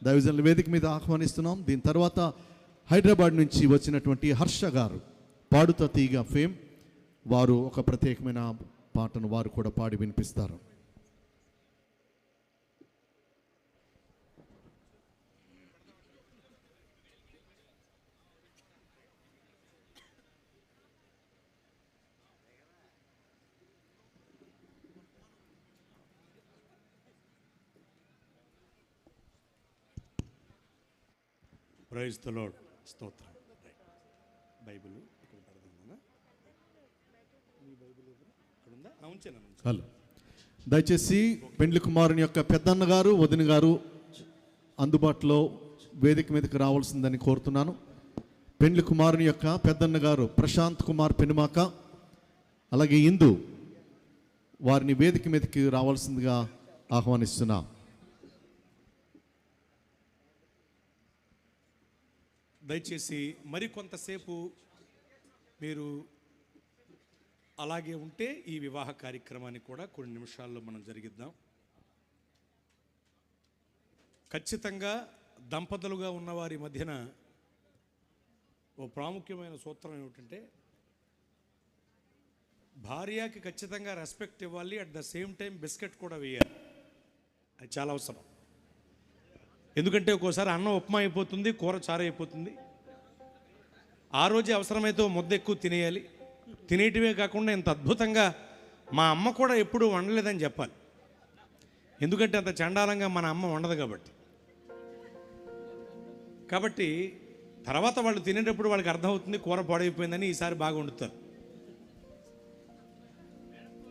దైవజనులు వేదిక మీద ఆహ్వానిస్తున్నాం. దీని తర్వాత హైదరాబాద్ నుంచి వచ్చినటువంటి హర్ష గారు పాడుతా తీగ ఫేమ్ వారు ఒక ప్రత్యేకమైన పాటను వారు కూడా పాడి వినిపిస్తారు. Praise the lord. స్తోత్రం. బైబిల్ ఇక్కడ పెడదామా? మీ బైబిల్ ఇక్కడ ఉందా? ఉంచాను. హలో, దయచేసి పెండ్లి కుమారుని యొక్క పెద్దన్న గారు వదిన గారు అందుబాటులో వేదిక మీదకి రావాల్సిందని కోరుతున్నాను. పెండ్లి కుమారుని యొక్క పెద్దన్న గారు ప్రశాంత్ కుమార్ పెనుమాక, అలాగే ఇందు వారిని వేదిక మీదకి రావాల్సిందిగా ఆహ్వానిస్తున్నా. దయచేసి మరి కొంతసేపు మీరు అలాగే ఉంటే ఈ వివాహ కార్యక్రమాన్ని కూడా కొన్ని నిమిషాల్లో మనం జరిగిద్దాం. ఖచ్చితంగా దంపతులుగా ఉన్నవారి మధ్యన ఓ ప్రాముఖ్యమైన సూత్రం ఏమిటంటే, భార్యకి ఖచ్చితంగా రెస్పెక్ట్ ఇవ్వాలి, at the same time biscuit కూడా వేయాలి. అది చాలా అవసరం. ఎందుకంటే ఒక్కోసారి అన్నం ఉప్మా అయిపోతుంది, కూర చారు అయిపోతుంది. ఆ రోజే అవసరమైతే ముద్ద ఎక్కువ తినేయాలి. తినేటివే కాకుండా ఇంత అద్భుతంగా మా అమ్మ కూడా ఎప్పుడూ వండలేదని చెప్పాలి. ఎందుకంటే అంత చండాలంగా మన అమ్మ వండదు కాబట్టి తర్వాత వాళ్ళు తినేటప్పుడు వాళ్ళకి అర్థమవుతుంది కూర పాడైపోయిందని, ఈసారి బాగా వండుతారు.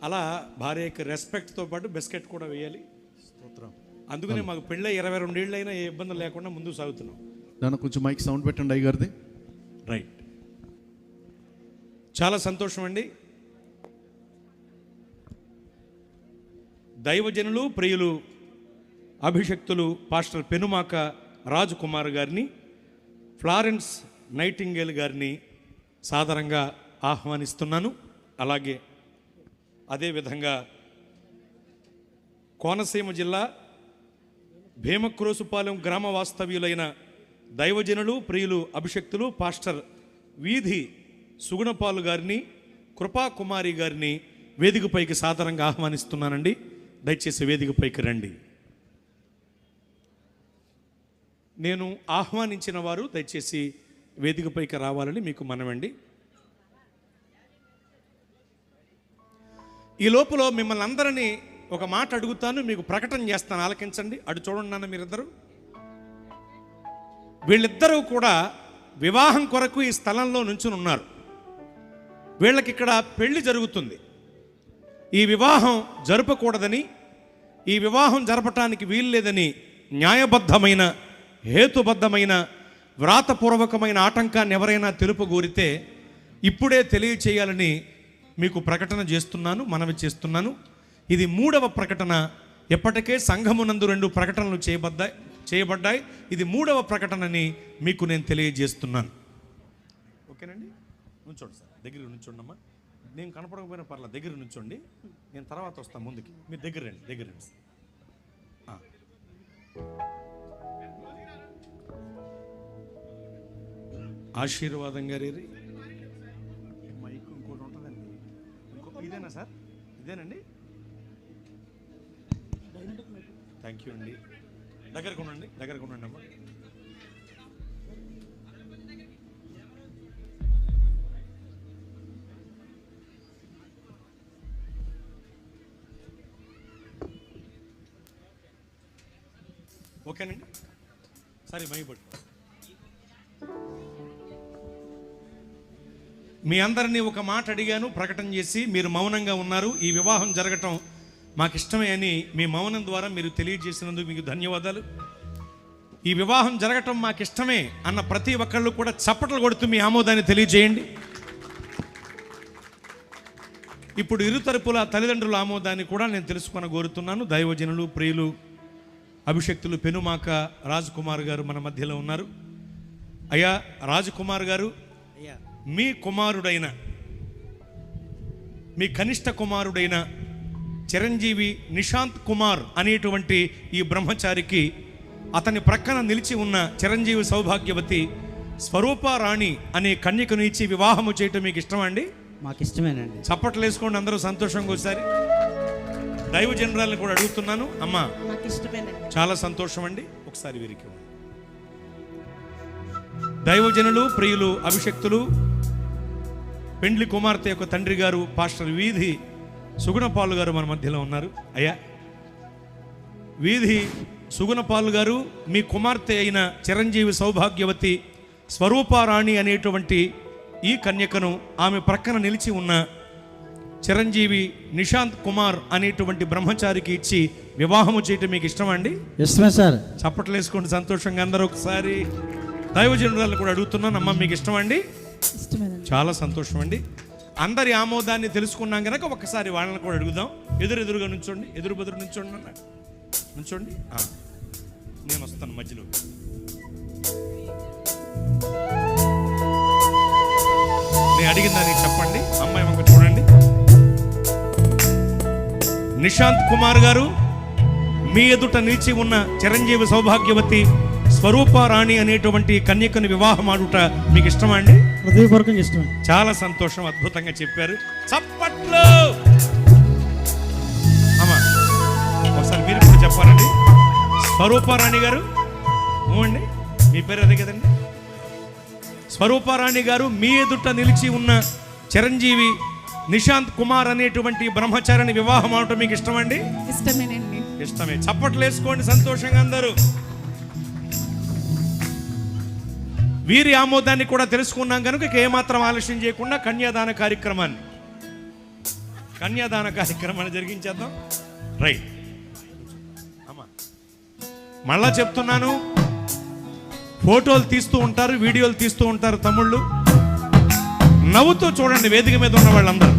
అలా భార్యకి రెస్పెక్ట్తో పాటు బిస్కెట్ కూడా వేయాలి. అందుకనే మాకు పెళ్ళై 22 ఏళ్ళు అయినా ఏ ఇబ్బంది లేకుండా ముందుకు సాగుతున్నాం. నన్ను కొంచెం మైక్ సౌండ్ పెట్టండి అయ్యగారిది. రైట్, చాలా సంతోషం అండి. దైవజనులు, ప్రియులు, అభిషక్తులు పాస్టర్ పెనుమాక రాజు కుమార్ గారిని, ఫ్లారెన్స్ నైటింగేల్ గారిని సాదరంగా ఆహ్వానిస్తున్నాను. అలాగే అదేవిధంగా కోనసీమ జిల్లా భీమక్రోసుపాలెం గ్రామ వాస్తవ్యులైన దైవజనులు, ప్రియులు, అభిషక్తులు పాస్టర్ వీధి సుగుణపాలు గారిని, కృపాకుమారి గారిని వేదికపైకి సాదరంగా ఆహ్వానిస్తున్నానండి. దయచేసి వేదికపైకి రండి. నేను ఆహ్వానించిన వారు దయచేసి వేదికపైకి రావాలని మీకు మనవండి. ఈ లోపల మిమ్మల్ని అందరినీ ఒక మాట అడుగుతాను, మీకు ప్రకటన చేస్తాను, ఆలకించండి. అటు చూడండి నాన్న, మీరిద్దరు. వీళ్ళిద్దరూ కూడా వివాహం కొరకు ఈ స్థలంలో నుంచుని ఉన్నారు. వీళ్ళకి ఇక్కడ పెళ్లి జరుగుతుంది. ఈ వివాహం జరపకూడదని, ఈ వివాహం జరపటానికి వీల్లేదని న్యాయబద్ధమైన, హేతుబద్ధమైన, వ్రాతపూర్వకమైన ఆటంకాన్ని ఎవరైనా తెలుపగోరితే ఇప్పుడే తెలియచేయాలని మీకు ప్రకటన చేస్తున్నాను, మనవి చేస్తున్నాను. ఇది 3వ ప్రకటన. ఎప్పటికే సంఘమునందు 2 ప్రకటనలు చేయబడ్డాయి. ఇది 3వ ప్రకటనని మీకు నేను తెలియజేస్తున్నాను. ఓకేనండి, నుంచోండి సార్, దగ్గర నుంచోండమ్మా. నేను కనపడకపోయినా పర్లేదు, దగ్గర నుంచోండి. నేను తర్వాత వస్తాను ముందుకి. మీరు దగ్గర రండి సార్. ఆశీర్వాదం గారి మైక్ ఇంకోటి ఉంటుందండి. ఇదేనా సార్? ఇదేనండి. థ్యాంక్ యూ అండి. దగ్గరకు ఉండండి అమ్మా. ఓకేనండి, సరే మైక్ పట్టు. మీ అందరినీ ఒక మాట అడిగాను, ప్రకటన చేసి మీరు మౌనంగా ఉన్నారు. ఈ వివాహం జరగటం మాకు ఇష్టమే అని మీ మౌనం ద్వారా మీరు తెలియజేసినందుకు మీకు ధన్యవాదాలు. ఈ వివాహం జరగటం మాకు ఇష్టమే అన్న ప్రతి ఒక్కళ్ళు కూడా చప్పట్లు కొడుతూ మీ ఆమోదాన్ని తెలియజేయండి. ఇప్పుడు ఇరు తరపుల తల్లిదండ్రుల ఆమోదాన్ని కూడా నేను తెలుసుకొని కోరుతున్నాను. దైవజనులు, ప్రియులు, అభిషక్తులు పెనుమాక రాజకుమార్ గారు మన మధ్యలో ఉన్నారు. అయ్యా రాజకుమార్ గారు, మీ కుమారుడైన, మీ కనిష్ట కుమారుడైన చిరంజీవి నిశాంత్ కుమార్ అనేటువంటి ఈ బ్రహ్మచారికి అతని ప్రక్కన నిలిచి ఉన్న చిరంజీవి సౌభాగ్యవతి స్వరూపారాణి అనే కన్యకను ఇచ్చి వివాహము చేయటం మీకు ఇష్టమా అండి? మాకు ఇష్టమేనండి. చప్పట్లు వేసుకోండి అందరూ సంతోషంగా. ఒకసారి దైవ జనరాల్ని కూడా అడుగుతున్నాను. అమ్మా, నాకు ఇష్టమేనండి. చాలా సంతోషం అండి. ఒకసారి వీరికి దైవజనులు, ప్రియులు, అభిషక్తులు, పెండ్లి కుమార్తె యొక్క తండ్రి గారు పాస్టర్ వీధి సుగుణపాలు గారు మన మధ్యలో ఉన్నారు. అయ్యా వీధి సుగుణపాలు గారు, మీ కుమార్తె అయిన చిరంజీవి సౌభాగ్యవతి స్వరూపారాణి అనేటువంటి ఈ కన్యకను ఆమె ప్రక్కన నిలిచి ఉన్న చిరంజీవి నిశాంత్ కుమార్ అనేటువంటి బ్రహ్మచారికి ఇచ్చి వివాహము చేయటం మీకు ఇష్టమా అండి? ఇష్టమే సార్. చప్పట్లు వేసుకోండి సంతోషంగా అందరూ. ఒకసారి దైవజనురాలు కూడా అడుగుతున్నాను, అమ్మ మీకు ఇష్టం అండి? ఇష్టమేనండి. చాలా సంతోషం అండి. అందరి ఆమోదాన్ని తెలుసుకున్నాం కనుక ఒకసారి వాళ్ళని కూడా అడుగుదాం. ఎదురుగా నుంచోండి, ఎదురు నుంచోండి అన్న, నుంచోండి. నేను వస్తాను మధ్యలో. నేను అడిగిందని చెప్పండి. అమ్మాయి ఒక చూడండి. నిశాంత్ కుమార్ గారు, మీ ఎదుట నిలిచి ఉన్న చిరంజీవి సౌభాగ్యవతి స్వరూపారాణి అనేటువంటి కన్యకను వివాహం ఆడుట మీకు ఇష్టమా అండి? హృదయపూర్వకంగా ఇష్టం. చాలా సంతోషం, అద్భుతంగా చెప్పారు. చప్పట్లు. అమ్మా ఒకసారి మీరు కూడా చెప్పాలండి. స్వరూపారాణి గారు అండి, మీ పేరు అదే కదండి? స్వరూపారాణి గారు, మీ ఎదుట నిలిచి ఉన్న చిరంజీవి నిశాంత్ కుమార్ అనేటువంటి బ్రహ్మచారిని వివాహం అవటం మీకు ఇష్టమండి? ఇష్టమేనండి. ఇష్టమే. చప్పట్లు వేసుకోండి సంతోషంగా అందరూ. వీరి ఆమోదాన్ని కూడా తెలుసుకున్నాం కనుక ఏమాత్రం ఆలస్యం చేయకుండా కన్యాదాన కార్యక్రమాన్ని జరిగించేద్దాం. రైట్ అమ్మా, మళ్ళా చెప్తున్నాను, ఫోటోలు తీస్తూ ఉంటారు, వీడియోలు తీస్తూ ఉంటారు తమ్ముళ్ళు. నవ్వుతూ చూడండి వేదిక మీద ఉన్న వాళ్ళందరూ.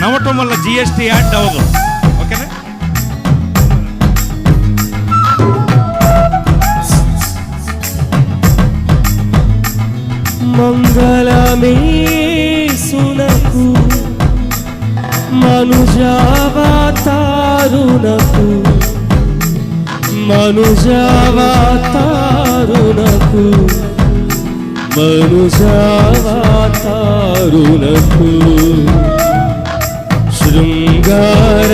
నవ్వటం వల్ల GST యాడ్ అవ్వదు. ఓకేనా? మంగళమేసునకు మనుజావతారునకు శృంగార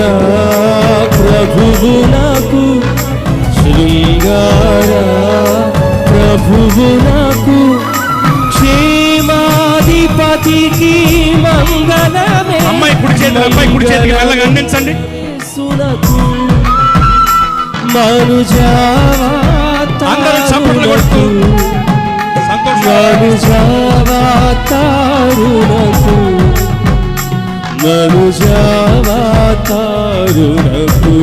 ప్రభువునకు క్షేమాధిపతికి మంగళమే. అమ్మాయి కుడి చేతికి వెళ్ళగా అందించండి. అందరూ చప్పట్లు కొడుతూ మనుజావతారునకు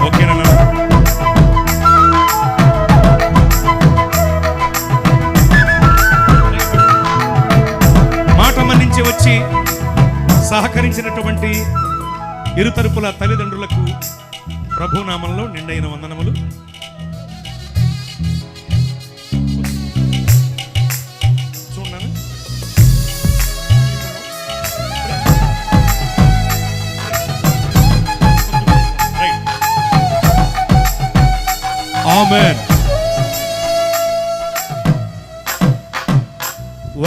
ఓకేనా? మాట మన్నించి వచ్చి సహకరించినటువంటి ఇరు తరపుల తల్లిదండ్రులకు ప్రభునామంలో నిండైన వందనములు. చూడండి. ఆమేన్.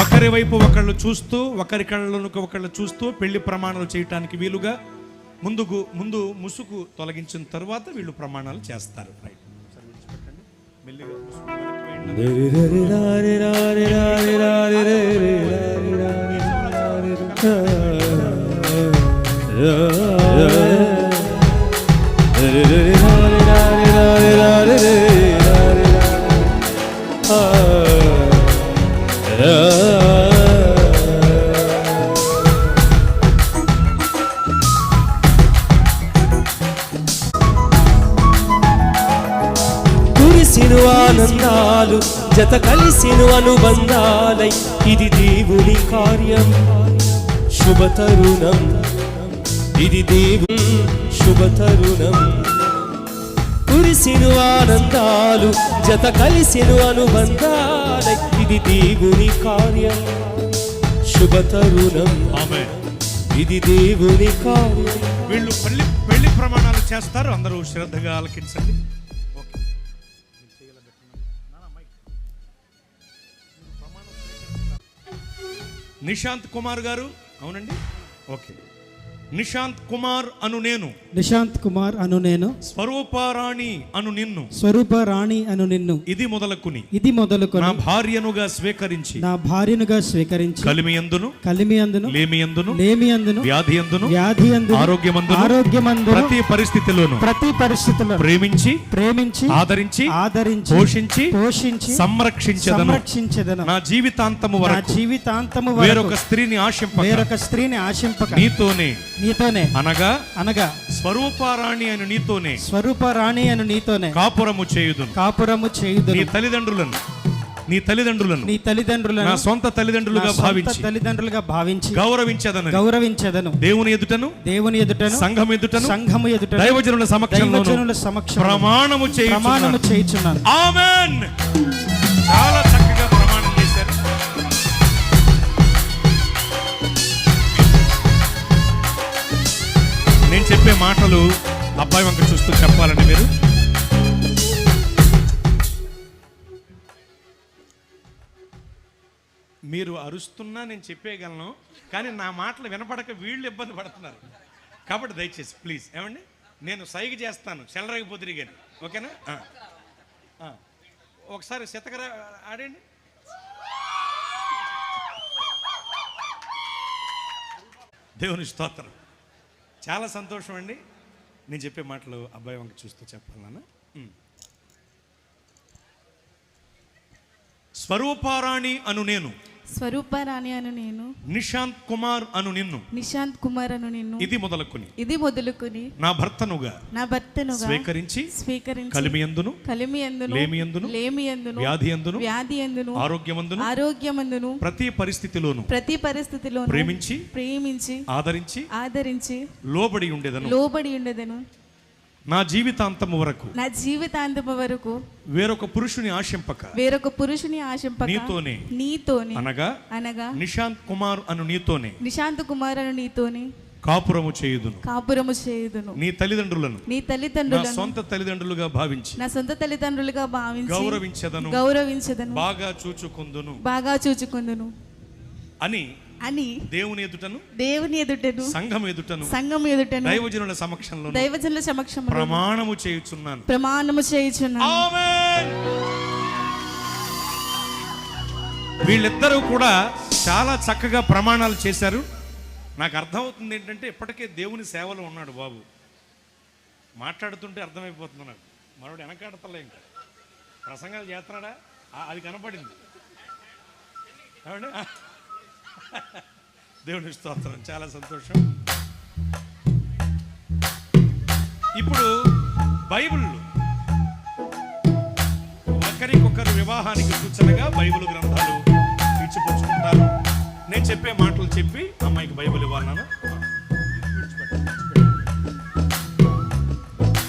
ఒకరి వైపు ఒకళ్ళు చూస్తూ, ఒకరి కళ్ళలోకి ఒకళ్ళు చూస్తూ పెళ్లి ప్రమాణాలు చేయటానికి వీలుగా ముందు ముసుగు తొలగించిన తర్వాత వీళ్ళు ప్రమాణాలు చేస్తారు. రైట్, మెల్లిగా ఆనందాలు జత కలిసిన అనుబంధాలై ఇది దేవుని కార్యం శుభతరుణం. ఇది దేవుని శుభతరుణం. కురిసిన ఆనందాలు జత కలిసిన అనుబంధాలై ఇది దేవుని కార్యం శుభతరుణం. ఆమేన్. ఇది దేవుని కార్యం. వీళ్ళు పెళ్లి ప్రమాణాలు చేస్తారు. అందరూ శ్రద్ధగా ఆలకించండి. నిశాంత్ కుమార్ గారు, అవునండి, ఓకే. నిశాంత్ కుమార్ అను నేను నిశాంత్ కుమార్ అను నేను స్వరూపారాణి అను నిన్ను స్వరూప రాణి అను నిన్ను ఇది మొదలుకుని ఇది మొదలుకొని నా భార్యనుగా స్వీకరించి నా భార్యనుగా స్వీకరించి కలిమియందును కలిమియందును లేమియందును లేమియందును వ్యాధియందును వ్యాధియందును ఆరోగ్యమందును ఆరోగ్యమందును ప్రతి పరిస్థితిలోను ప్రతి పరిస్థితుల్లో ప్రేమించి ప్రేమించి ఆదరించి ఆదరించి పోషించి పోషించి సంరక్షించదను సంరక్షించదను నా జీవితాంతము నా వరకు జీవితాంతము వేరొక వరకు స్త్రీని ఆశింపక వేరొక స్త్రీని ఆశింపక నీతోనే అనగా స్వరూపారాణి అని నీతోనే స్వరూప రాణి అను నీతోనే కాపురము చేయుదును కాపురము నీ చేయుదును తల్లిదండ్రులను నీ తల్లిదండ్రులను నా సొంత తల్లిదండ్రులుగా నా సొంత భావించి తల్లిదండ్రులుగా భావించి గౌరవించెదను దేవుని ఎదుటను సంఘం ఎదుటను దైవజనుల సమక్షంలో ప్రమాణము చేయుచున్నాను. ఆమేన్. చాలా చక్కగా ప్రమాణం చేశారు. నేను చెప్పే మాటలు అబ్బాయి వంక చూస్తూ చెప్పాలండి మీరు. మీరు అరుస్తున్నా నేను చెప్పేయగలను, కానీ నా మాటలు వినపడక వీళ్ళు ఇబ్బంది పడుతున్నారు. కాబట్టి దయచేసి ప్లీజ్ ఏమండి, నేను సైగ చేస్తాను చెలరగిపోతురి కానీ, ఓకేనా? ఒకసారి శతకర ఆడండి. దేవుని స్తోత్రం. చాలా సంతోషం అండి. నేను చెప్పే మాటలు అబ్బాయి వంక చూస్తూ చెప్పాలన్నా. స్వరూపారాణి అను నేను స్వరూపారాణి అను నేను నిశాంత్ కుమార్ అను నిన్ను నిశాంత్ కుమార్ అను నిన్ను ఇది మొదలుకొని నా భర్తనుగా స్వీకరించి కలిమియందును లేమియందును వ్యాధియందును ఆరోగ్యమందును ప్రతి పరిస్థితిలోను ప్రేమించి ఆదరించి లోబడి ఉండెదను నా జీవితాంతము వరకు వేరొక పురుషుని ఆశింపక నీతోనే అనగా నిశాంత్ కుమార్ అను నీతోనే కాపురము చేయుదును నీ తల్లిదండ్రులను నా సొంత తల్లిదండ్రులుగా భావించి గౌరవించెదను బాగా చూచుకొందును అని దేవుని ఎదుటను సంఘం ఎదుటను దైవజనుల సమక్షంలో ప్రమాణము చేయుచున్నాను. ఆమేన్. వీళ్ళిద్దరూ కూడా చాలా చక్కగా ప్రమాణాలు చేశారు. నాకు అర్థమవుతుంది ఏంటంటే ఇప్పటికే దేవుని సేవలో ఉన్నాడు బాబు. మాట్లాడుతుంటే అర్థమైపోతుంది నాకు. మరొకటి వెనకాడతలే, ఇంకా ప్రసంగాలు చేస్తున్నాడా అది కనపడింది. దేవుని స్తోత్రం. చాలా సంతోషం. ఇప్పుడు బైబిల్లో ఒకరికొకరు వివాహానికి సూచనగా బైబిల్ గ్రంథాలు ఇచ్చిపుచ్చుకుంటారు. నేను చెప్పే మాటలు చెప్పి అమ్మాయికి బైబిల్ ఇవ్వాలను.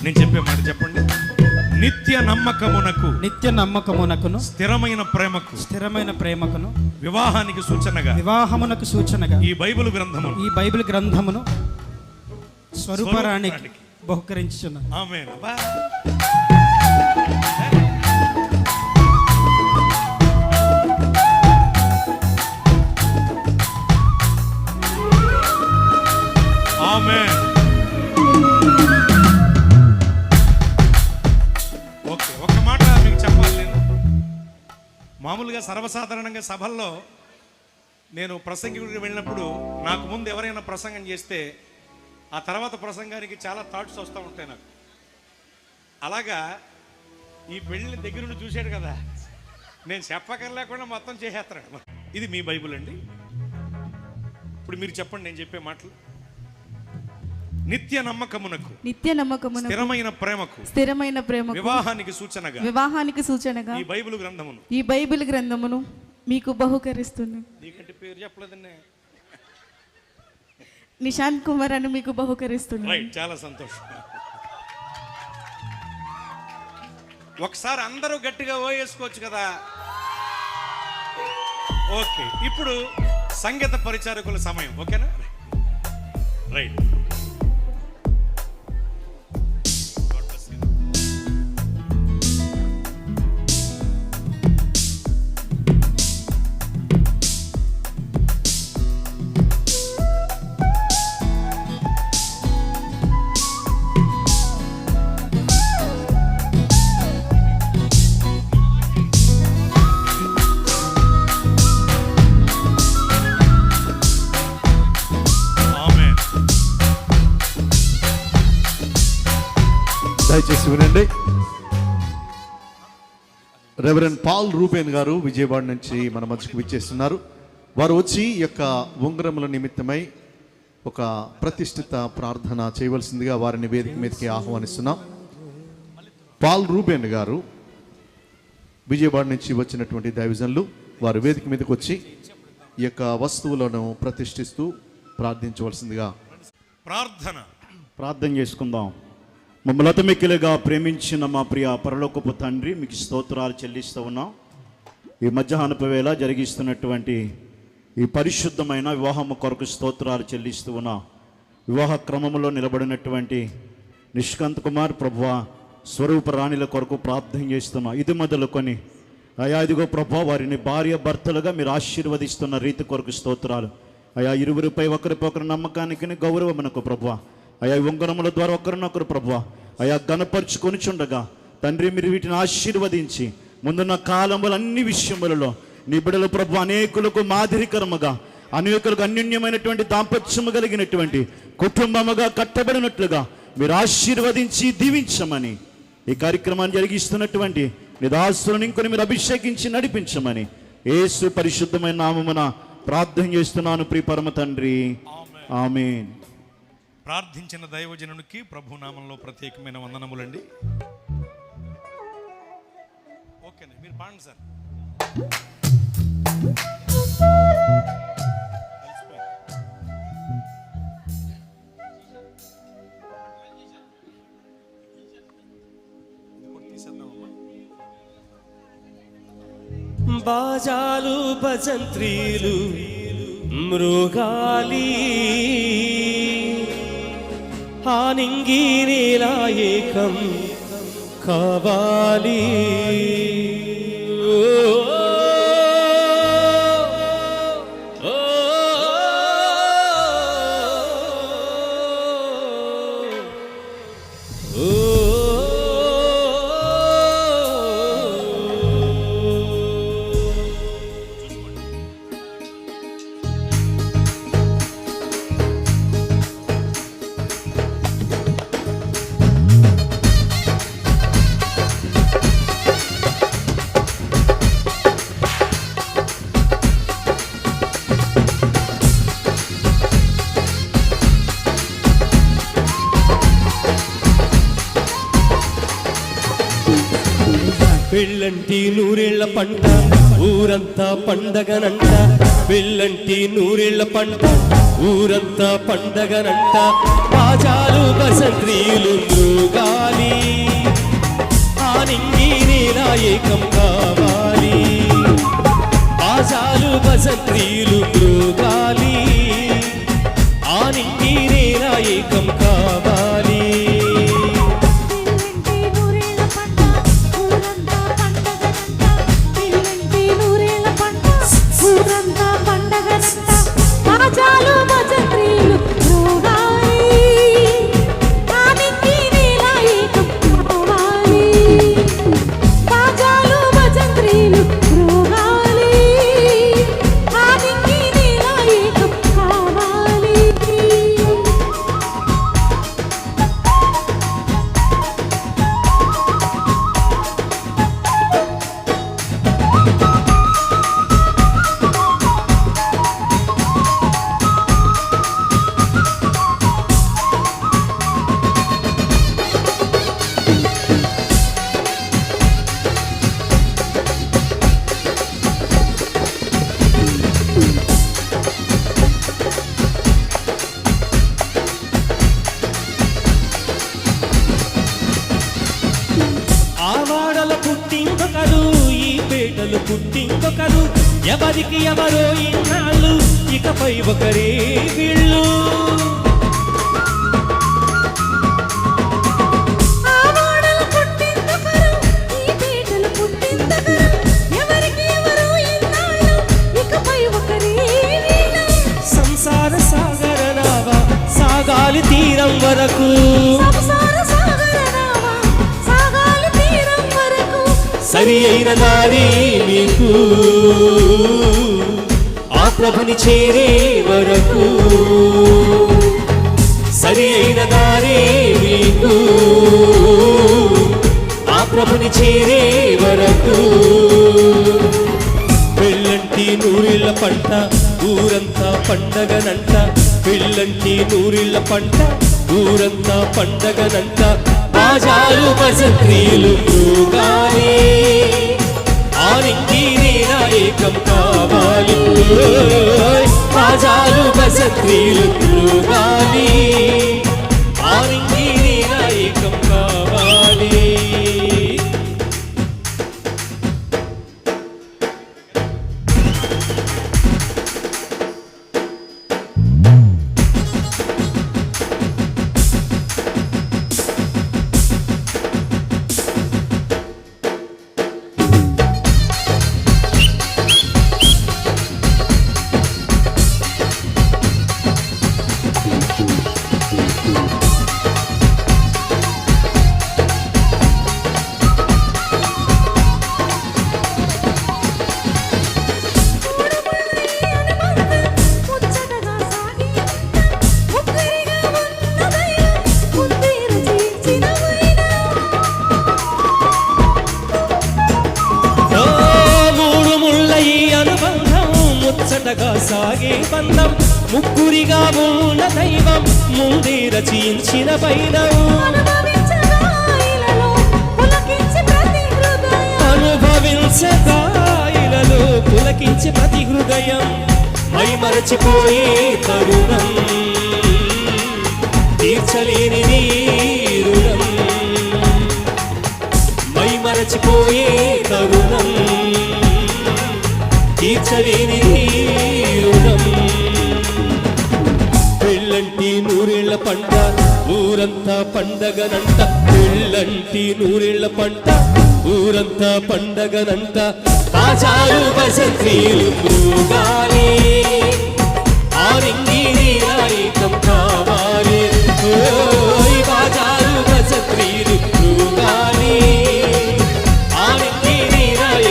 నేను చెప్పే మాట చెప్పండి. నిత్య నమ్మకమునకు స్థిరమైన ప్రేమకును వివాహమునకు సూచనగా ఈ బైబిల్ గ్రంథమును స్వరూపరానికి బహుకరించుచున్నాను. ఆమేన్. ఆమేన్. ఓకే, ఒక మాట మీకు చెప్పాలి. నేను మామూలుగా సర్వసాధారణంగా సభల్లో నేను ప్రసంగికుడికి వెళ్ళినప్పుడు నాకు ముందు ఎవరైనా ప్రసంగం చేస్తే ఆ తర్వాత ప్రసంగానికి చాలా థాట్స్ వస్తూ ఉంటాయి నాకు. అలాగా ఈ పెళ్ళిని దగ్గర నుండి చూశాడు కదా, నేను చెప్పకలేకుండా మొత్తం చేసేస్తాడు. ఇది మీ బైబిల్ అండి. ఇప్పుడు మీరు చెప్పండి నేను చెప్పే మాటలు. నిత్య నమ్మకమునకు స్థిరమైన ప్రేమకు వివాహానికి సూచనగా ఈ బైబిల్ గ్రంథమును మీకు బహుకరిస్తున్నాను. నీకంటే పేరు చెప్పలేదన్నే. నిశాంత్ కుమార్ అని మీకు బహుకరిస్తున్నాను. రైట్, చాలా సంతోషం. ఒకసారి అందరూ గట్టిగా వేసుకోవచ్చు కదా. ఓకే, ఇప్పుడు సంగీత పరిచారకుల సమయం. ఓకేనా? రైట్. దయచేసి వినండి. రెవరెండ్ పాల్ రూబేన్ గారు విజయవాడ నుంచి మన మధ్యకు విచ్చేస్తున్నారు. వారు వచ్చి ఈ యొక్క ఉంగరముల నిమిత్తమై ఒక ప్రతిష్ఠిత ప్రార్థన చేయవలసిందిగా వారిని వేదిక మీదకి ఆహ్వానిస్తున్నాం. పాల్ రూబేన్ గారు విజయవాడ నుంచి వచ్చినటువంటి దైవజనులు వారు వేదిక మీదకి వచ్చి ఈ యొక్క వస్తువులను ప్రతిష్ఠిస్తూ ప్రార్థించవలసిందిగా ప్రార్థన చేసుకుందాం. మమ్మల్ని అతమిక్కిలుగా ప్రేమించిన మా ప్రియ పరలోకపు తండ్రి, మీకు స్తోత్రాలు చెల్లిస్తూ ఉన్నాం. ఈ మధ్యాహ్నపు వేళ జరిగిస్తున్నటువంటి ఈ పరిశుద్ధమైన వివాహము కొరకు స్తోత్రాలు చెల్లిస్తూ ఉన్నాం. వివాహ క్రమంలో నిలబడినటువంటి నిష్కాంత్ కుమార్ ప్రభువ స్వరూప రాణిల కొరకు ప్రార్థన చేస్తున్నాం. ఇది మొదలుకొని అయా ఇదిగో ప్రభు వారిని భార్య భర్తలుగా మీరు ఆశీర్వదిస్తున్న రీతి కొరకు స్తోత్రాలు. అయా ఇరువురిపై ఒకరిపొకరు నమ్మకానికి గౌరవమునకు ప్రభు అయా ఉంగరముల ద్వారా ఒకరినొకరు ప్రభు అయా గణపరుచుకొని చుండగా తండ్రి మీరు వీటిని ఆశీర్వదించి ముందున్న కాలంలో అన్ని విషయములలో నీ బిడ్డల ప్రభు అనేకులకు మాదిరికరముగా అనేకులకు అన్యోన్యమైనటువంటి దాంపత్యము కలిగినటువంటి కుటుంబముగా కట్టబడినట్లుగా మీరు ఆశీర్వదించి దీవించమని ఈ కార్యక్రమాన్ని జరిగిస్తున్నటువంటి నిదాసులను ఇంకొని మీరు అభిషేకించి నడిపించమని యేసు పరిశుద్ధమైన నామమున ప్రార్థన చేస్తున్నాను ప్రియ పరమ తండ్రి, ఆమేన్. ప్రార్థించిన దైవజనునికి ప్రభు నామంలో ప్రత్యేకమైన వందనములండి. ఓకేనా, మీరు పాడండి సార్. బాజాలు భజంత్రీలు మృగాలి ఆనింగి నీలా ఏకం కావాలి. పెళ్ళంటి నూరేళ్ల పంట ఊరంతా పండగనంట, పెళ్ళంటి నూరేళ్ల పంట ఊరంతా పండగనంట. బాజాలు బసంత్రీలు మృగాలి ఆనింగి నీలా ఏకం కావాలి. బాజాలు బసంత్రీలు మృగాలి ఆనింగి నీలా ఏకం కావాలి. పుట్టింకొకరు ఎవరికి ఎవరో ఇన్నాళ్ళు ఇకపై ఒకరే వీళ్ళు. సంసార సాగర నావా సాగాలి తీరం వరకు, సరి అయిన దారి మీకు ఆ ప్రభుని చేరే వరకు, సరి అయిన దారి మీకు ప్రభుని చేరే వరకు. పెళ్ళంటి నూరిళ్ళ పంట ఊరంతా పండగనంట, పెళ్ళంటి నూరిళ్ళ పంట ఊరంతా పండగనంట. బాజాలు బసంత్రీలు ఊగాలి, ఆరింగి ఏకం కావాలి. బాజాలు బసంత్రీలు ఊగాలి, ఆరింగి ఏకం కావాలి. ముచ్చటగా సాగే బంధం, ముగ్గురిగా ఉన్న దైవం ముందే రచించిన వైనం. అనుభవించగాయలలో పులకించే ప్రతి హృదయం, మై మరచిపోయే తరుణం, తీర్చలేని రుణం. మై మరచిపోయే తరుణం, తీర్చలేని రుణం. పెళ్ళంటి నూరేళ్ల పంట ఊరంతా పండగనంట, పెళ్ళంటి నూరేళ్ల పంట ఊరంతా పండగనంట. బాజాలు బసంత్రీలు ఊగాలి, ఆరింగి ఏకం కావాలి. బాజాలు బసంత్రీలు ఊగాలి, ఆరింగి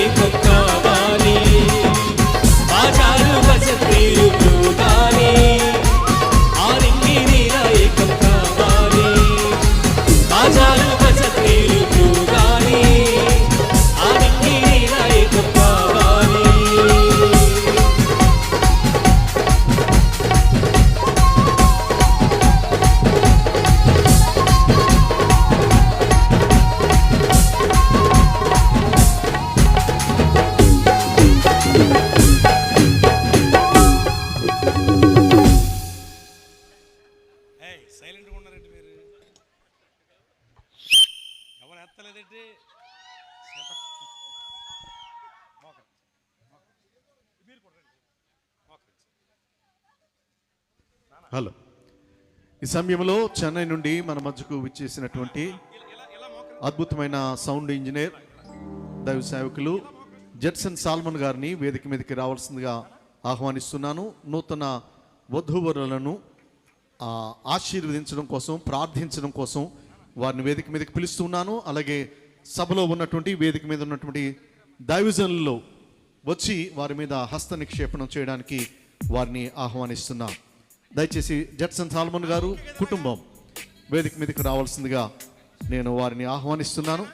ఏకం కావాలి. బాజాలు బసంత్రీలు ఊగాలి, ఆరింగి ఏకం కావాలి. బాజాలు బసంత్రీలు ఊగాలి, ఆరింగి ఏకం కావాలి. సైలెంట్గా ఉన్నారంటే మీరు ఎవరు ఎత్తలేదంటే హలో, ఈ సమయంలో చెన్నై నుండి మన మధ్యకు విచ్చేసినటువంటి అద్భుతమైన సౌండ్ ఇంజనీర్ దైవ సేవకులు జెట్సన్ సాల్మన్ గారిని వేదిక మీదకి రావాల్సిందిగా ఆహ్వానిస్తున్నాను. నూతన వధూవరులను ఆశీర్వదించడం కోసం, ప్రార్థించడం కోసం వారిని వేదిక మీదకి పిలుస్తున్నాను. అలాగే సభలో ఉన్నటువంటి వేదిక మీద ఉన్నటువంటి దైవజనుల్లో వచ్చి వారి మీద హస్త నిక్షేపణం చేయడానికి వారిని ఆహ్వానిస్తున్నాం. దయచేసి జెట్సన్ సాల్మన్ గారు కుటుంబం వేదిక మీదకి రావాల్సిందిగా నేను వారిని ఆహ్వానిస్తున్నాను.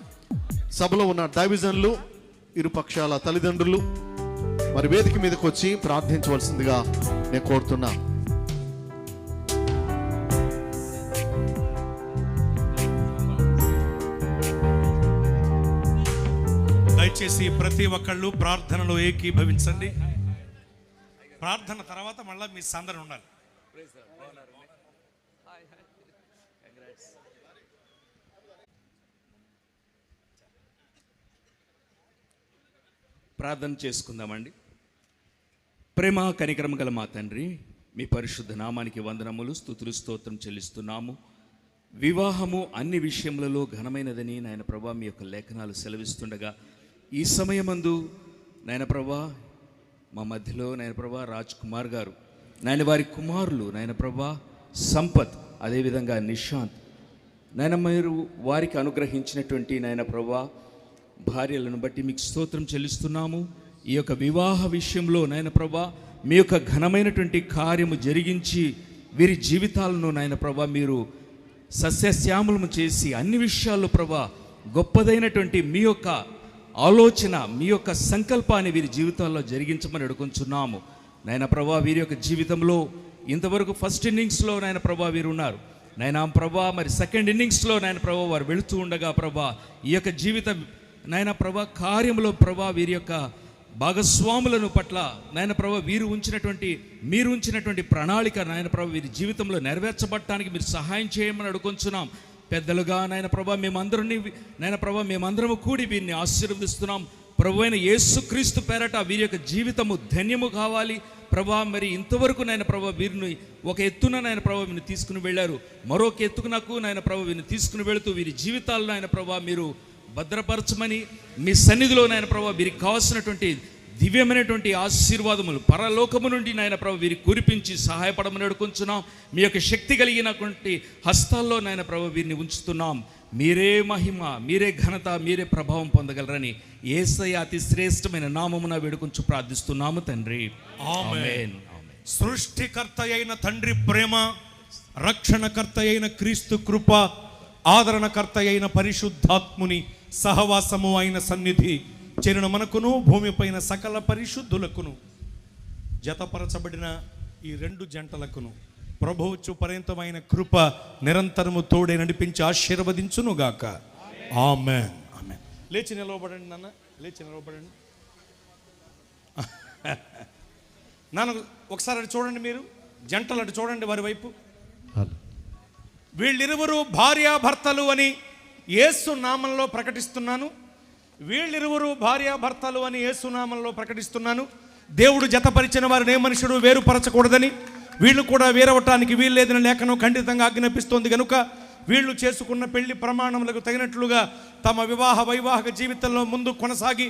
సభలో ఉన్న దైవజనులు, ఇరుపక్షాల తల్లిదండ్రులు మరి వేదిక మీదకి వచ్చి ప్రార్థించవలసిందిగా నేను కోరుతున్నా. దయచేసి ప్రతి ఒక్కళ్ళు ప్రార్థనలో ఏకీభవించండి. ప్రార్థన తర్వాత మళ్ళీ మీ సందడి ఉండాలి. ప్రార్థన చేసుకుందామండి. ప్రేమ కనికరం గల మా తండ్రి, మీ పరిశుద్ధ నామానికి వందనములు, స్తుతులు, స్తోత్రం చెల్లిస్తున్నాము. వివాహము అన్ని విషయములలో ఘనమైనదని నాయన ప్రభా మీ యొక్క లేఖనాలు సెలవిస్తుండగా, ఈ సమయమందు నాయన ప్రభా మా మధ్యలో నాయన ప్రభా రాజ్ కుమార్ గారు, నాయన వారి కుమారులు నాయన ప్రభా సంపత్, అదేవిధంగా నిశాంత్, నాయన మీరు వారికి అనుగ్రహించినటువంటి నాయన ప్రభా భార్యలను బట్టి మీకు స్తోత్రం చెల్లిస్తున్నాము. ఈ యొక్క వివాహ విషయంలో నాయన ప్రభా మీ యొక్క ఘనమైనటువంటి కార్యము జరిగించి వీరి జీవితాలను నాయన ప్రభా మీరు సస్యశ్యామలము చేసి అన్ని విషయాల్లో ప్రభా గొప్పదైనటువంటి మీ యొక్క ఆలోచన, మీ యొక్క సంకల్పాన్ని వీరి జీవితాల్లో జరిగించమని అడుగుతున్నాము నాయన ప్రభా. వీరి యొక్క జీవితంలో ఇంతవరకు ఫస్ట్ ఇన్నింగ్స్లో నాయన ప్రభా వీరు ఉన్నారు నాయన ప్రభా. మరి సెకండ్ ఇన్నింగ్స్లో నాయన ప్రభా వారు వెళుతూ ఉండగా ప్రభా ఈ యొక్క జీవిత నాయన ప్రభా కార్యంలో ప్రభా వీరి యొక్క భాగస్వాములను పట్ల నాయన ప్రభా మీరు ఉంచినటువంటి ప్రణాళిక నాయన ప్రభా వీరి జీవితంలో నెరవేర్చబడటానికి మీరు సహాయం చేయమని అడుగుతున్నాం. పెద్దలుగా నాయన ప్రభా మేమందరము కూడి వీరిని ఆశీర్వదిస్తున్నాం. ప్రభు అయిన యేసుక్రీస్తు పేరట వీరి యొక్క జీవితము ధన్యము కావాలి ప్రభా. మరి ఇంతవరకు నాయన ప్రభా వీరిని ఒక ఎత్తున నాయన ప్రభా వీరిని తీసుకుని వెళ్ళారు, మరొక ఎత్తుకునకు నాయన ప్రభా వీరిని తీసుకుని వెళుతూ వీరి జీవితాల్లో నాయన ప్రభా మీరు భద్రపరచమని మీ సన్నిధిలో నాయన ప్రభా వీరికి కావాల్సినటువంటి దివ్యమైనటువంటి ఆశీర్వాదములు పరలోకము నుండి నాయన ప్రభు వీరికి కురిపించి సహాయపడమని అడుగుతున్నాం. మీ యొక్క శక్తి కలిగినటువంటి హస్తాల్లో నాయన ప్రభు వీరిని ఉంచుతున్నాం. మీరే మహిమ, మీరే ఘనత, మీరే ప్రభావం పొందగలరని యేసయ్య అతి శ్రేష్టమైన నామమున వేడుకొంచు ప్రార్థిస్తున్నాము తండ్రి. ఆమేన్. సృష్టికర్త అయిన తండ్రి ప్రేమ, రక్షణకర్త అయిన క్రీస్తు కృప, ఆదరణకర్త అయిన పరిశుద్ధాత్ముని సహవాసము అయిన సన్నిధి చేరిన మనకును భూమిపైన సకల పరిశుద్ధులకును జతపరచబడిన ఈ రెండు జంటలకును ప్రభువు పర్యంతమైన కృప నిరంతరము తోడే నడిపించి ఆశీర్వదించునుగాక. ఆమేన్. ఆమేన్. లేచి నిలవబడండి నాన్న, లేచి నిలవబడండి నాన్న. ఒకసారి అటు చూడండి, మీరు జంటలు అటు చూడండి వారి వైపు. వీళ్ళిరువురు భార్యాభర్తలు అని యేసు నామంలో ప్రకటిస్తున్నాను. వీళ్ళిరువురు భార్యాభర్తలు అని యేసు నామంలో ప్రకటిస్తున్నాను. దేవుడు జతపరిచిన వారిని ఏ మనుషుడు వేరుపరచకూడదని, వీళ్ళు కూడా వేరవటానికి వీల్లేదని లేఖనం ఖండితంగా ఆజ్ఞాపిస్తోంది కనుక వీళ్ళు చేసుకున్న పెళ్లి ప్రమాణములకు తగినట్లుగా తమ వైవాహిక జీవితంలో ముందు కొనసాగి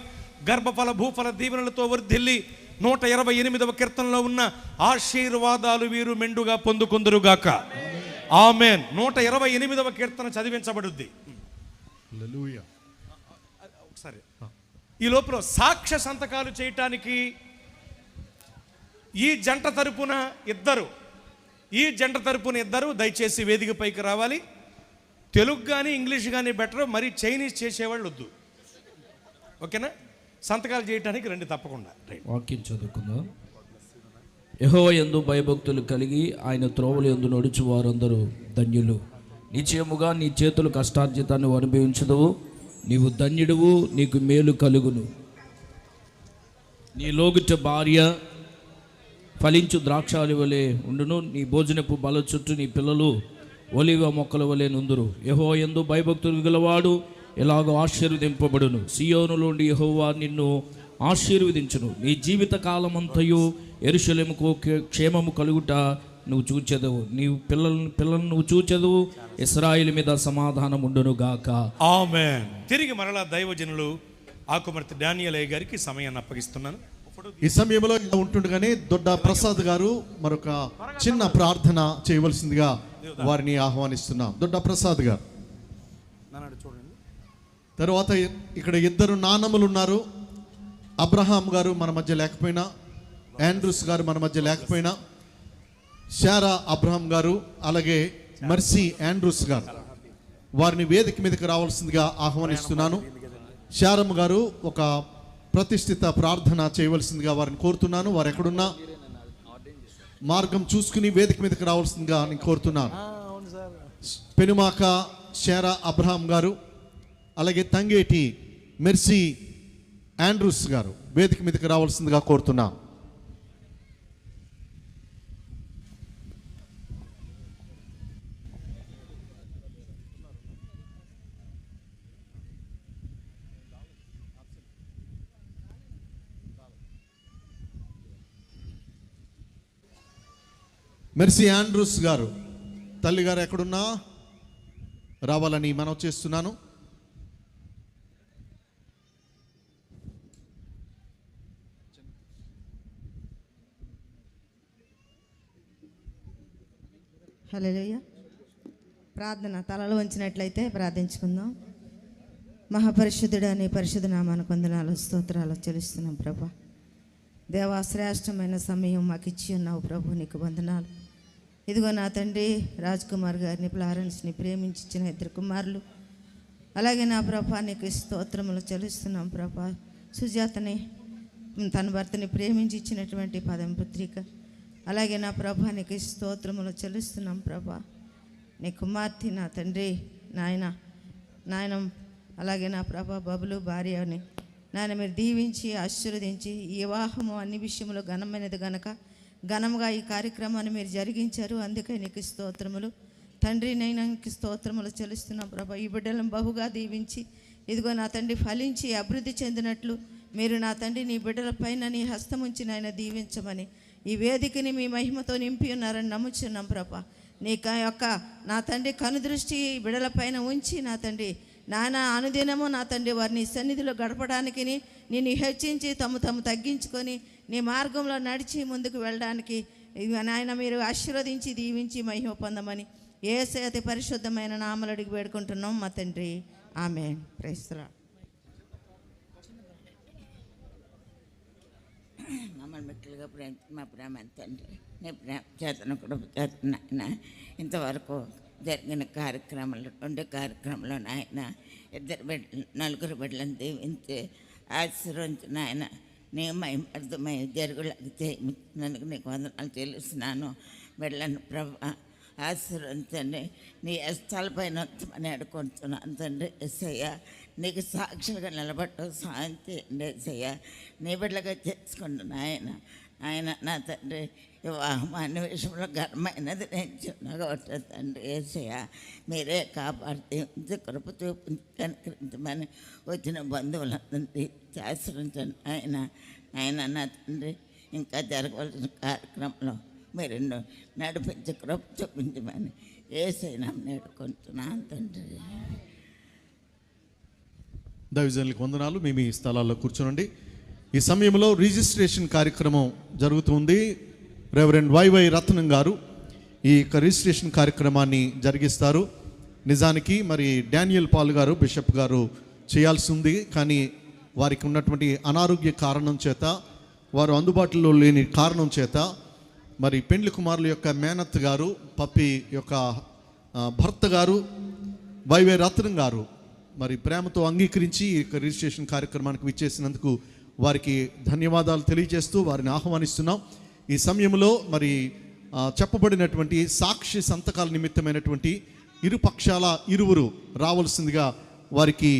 గర్భఫల భూఫల దీవెనలతో వర్ధిల్లి 128వ కీర్తనలో ఉన్న ఆశీర్వాదాలు వీరు మెండుగా పొందుకుందురుగాక. ఆమేన్. 128వ కీర్తన చదివించబడుద్ది. ఒకసారి ఈ లోపల సాక్ష్య సంతకాలు చేయటానికి ఈ జంట తరపున ఇద్దరు దయచేసి వేదికపైకి రావాలి. తెలుగు కానీ ఇంగ్లీష్ కానీ బెటర్, మరి చైనీస్ చేసేవాళ్ళు వద్దు. ఓకేనా? సంతకాలు చేయటానికి రండి తప్పకుండా. వాక్యం చదువుకుందాం. యెహోవా యందు భయభక్తులు కలిగి ఆయన త్రోవలు యందు నడుచు వారందరూ ధన్యులు. నిశ్చయముగా నీ చేతులు కష్టార్జితాన్ని అనుభవించదువు, నీవు ధన్యుడువు, నీకు మేలు కలుగును. నీ లోగుట భార్య ఫలించు ద్రాక్షాలి వలె ఉండును, నీ భోజనపు బల చుట్టూ నీ పిల్లలు ఒలివ మొక్కల వలె నుందురు. యెహోవా యందు భయభక్తులు గలవాడు ఎలాగో ఆశీర్వదింపబడును. సియోనులోండి యెహోవా నిన్ను ఆశీర్వదించును. నీ జీవిత కాలమంతయు యెరూషలేముకు క్షేమము కలుగుట నువ్వు చూచెదవు, నీ పిల్లలను నువ్వు చూచెదవు, ఇశ్రాయేలు మీద సమాధానం ఉండును గాక. ఆమేన్. తిరిగి మరలా దైవజనులు ఆకుమర్తి డానియలయ్య గారికి సమయాన్ని అప్పగిస్తున్నాను. ఈ సమయంలో ఇలా ఉంటుండగానే దొడ్డ ప్రసాద్ గారు మరొక చిన్న ప్రార్థన చేయవలసిందిగా వారిని ఆహ్వానిస్తున్నాం. దొడ్డ ప్రసాద్ గారు. చూడండి. తర్వాత ఇక్కడ ఇద్దరు నాన్నములు ఉన్నారు. అబ్రహాం గారు మన మధ్య లేకపోయినా, ఆండ్రూస్ గారు మన మధ్య లేకపోయినా, శారా అబ్రహాం గారు అలాగే మర్సీ ఆండ్రూస్ గారు వారిని వేదిక మీదకి రావాల్సిందిగా ఆహ్వానిస్తున్నాను. శారమ్మ గారు ఒక ప్రతిష్ఠిత ప్రార్థన చేయవలసిందిగా వారిని కోరుతున్నాను. వారు ఎక్కడున్నా మార్గం చూసుకుని వేదిక మీదకి రావాల్సిందిగా నేను కోరుతున్నాను. పెనుమాక శారా అబ్రహాం గారు అలాగే తంగేటి మెర్సీ ఆండ్రూస్ గారు వేదిక మీదకి రావాల్సిందిగా కోరుతున్నాను. మెర్సీ ఆండ్రూస్ గారు తల్లి గారు ఎక్కడున్నా రావాలని మనవి చేస్తున్నాను. హల్లెలూయా. ప్రార్థన తలలు వంచినట్లయితే ప్రార్థించుకుందాం. మహాపరిశుద్ధుడు అనే పరిశుద్ధ నామానికి వందనాలు స్తోత్రాలు చెల్లిస్తున్నాం ప్రభా. దేవా, శ్రేష్టమైన సమయం మాకు ఇచ్చి ఉన్నావు ప్రభు, నీకు వందనాలు. ఇదిగో నా తండ్రి రాజ్ కుమార్ గారిని, ఫ్లారెన్స్ని ప్రేమించిన ఇద్దరు కుమారులు అలాగే నా ప్రభా నీకు స్తోత్రములు చెల్లిస్తున్నాం ప్రభా. సుజాతని తన భర్తని ప్రేమించి ఇచ్చినటువంటి పదం పుత్రిక, అలాగే నా ప్రభా నీకు స్తోత్రములు చెల్లిస్తున్నాం ప్రభా. నీ కుమార్తె నా తండ్రి నాయన అలాగే నా ప్రభా బబులు భార్య అని నాయన మీరు దీవించి ఆశీర్వదించి ఈ వివాహము అన్ని విషయంలో ఘనమైనది గనక ఘనంగా ఈ కార్యక్రమాన్ని మీరు జరిగించారు. అందుకే నీకు స్తోత్రములు తండ్రి. నీకు స్తోత్రములు చెల్లిస్తున్నాం ప్రభా. ఈ బిడ్డలను బహుగా దీవించి ఇదిగో నా తండ్రి ఫలించి అభివృద్ధి చెందినట్లు మీరు నా తండ్రి నీ బిడ్డల పైన నీ హస్తం ఉంచి నాయన దీవించమని ఈ వేదికని మీ మహిమతో నింపి ఉన్నారని నమ్ముచున్నాం ప్రభా. నీ యొక్క నా తండ్రి కనుదృష్టి బిడ్డల పైన ఉంచి నా తండ్రి నాయన అనుదినము నా తండ్రి వారిని సన్నిధిలో గడపడానికి నిన్ను హెచ్చించి తమ్ము తగ్గించుకొని నీ మార్గంలో నడిచి ముందుకు వెళ్ళడానికి నాయన మీరు ఆశీర్వదించి దీవించి మహిమ పొందమని యేసయ్య అతి పరిశుద్ధమైన నామములో అడిగి వేడుకుంటున్నాం మా తండ్రి. ఆమేన్. Praise the lord. మమ్మల్ని మిక్కులుగా మా ప్రేమ తండ్రి నీ ప్రేమ చేతను కూడా చేతన ఇంతవరకు జరిగిన కార్యక్రమాలు 2 కార్యక్రమంలో నాయన 2 బిడ్డలు 4 బిడ్డలను దీవించి ఆశీర్వదించిన ఆయన నీ మహిమార్థమై జరుగులకు చేయించినందుకు నీకు వందనాలు చెల్లిస్తున్నాను. బిడ్డలను ప్రభా ఆశీర్వదించండి. నీ హస్తాలపైన వచ్చమని అడుకుంటున్నాను తండ్రి. యేసయ్య నీకు సాక్షులుగా నిలబట్టు సాయం చేయండి యేసయ్య. నీ బిడ్డలుగా చేసుకుంటున్నా ఆయన నా తండ్రి వివాహం అన్ని విషయంలో ఘనమైనది నేను చిన్నగొట్ట తండ్రి. యేసయ్య మీరే కాపాడుతూ కృప చూపించమని వచ్చిన బంధువులందరినీ ఆశ్రయించండి ఆయన నా తండ్రి. ఇంకా జరగవలసిన కార్యక్రమంలో మీరు నడిపించి కృప చూపించమని యేసయ్య నేడుకుంటున్నాను తండ్రి. దైవజనులకు వందనాలు. మేము ఈ స్థలాల్లో కూర్చోనండి. ఈ సమయంలో రిజిస్ట్రేషన్ కార్యక్రమం జరుగుతుంది. రెవరెండ్ వైవై రత్నం గారు ఈ రిజిస్ట్రేషన్ కార్యక్రమాన్ని జరిగిస్తారు. నిజానికి మరి డానియల్ పాల్ గారు బిషప్ గారు చేయాల్సి ఉంది, కానీ వారికి ఉన్నటువంటి అనారోగ్య కారణం చేత వారు అందుబాటులో లేని కారణం చేత మరి పెండ్లి కుమారుల యొక్క మేనత్ గారు పప్పి యొక్క భర్త గారు వైవై రత్నం గారు మరి ప్రేమతో అంగీకరించి ఈ రిజిస్ట్రేషన్ కార్యక్రమానికి విచ్చేసినందుకు వారికి ధన్యవాదాలు తెలియజేస్తూ వారిని ఆహ్వానిస్తున్నాం. ఈ సమయంలో మరి చెప్పబడినటువంటి సాక్షి సంతకాల నిమిత్తమైనటువంటి ఇరు పక్షాల ఇరువురు రావాల్సిందిగా వారికి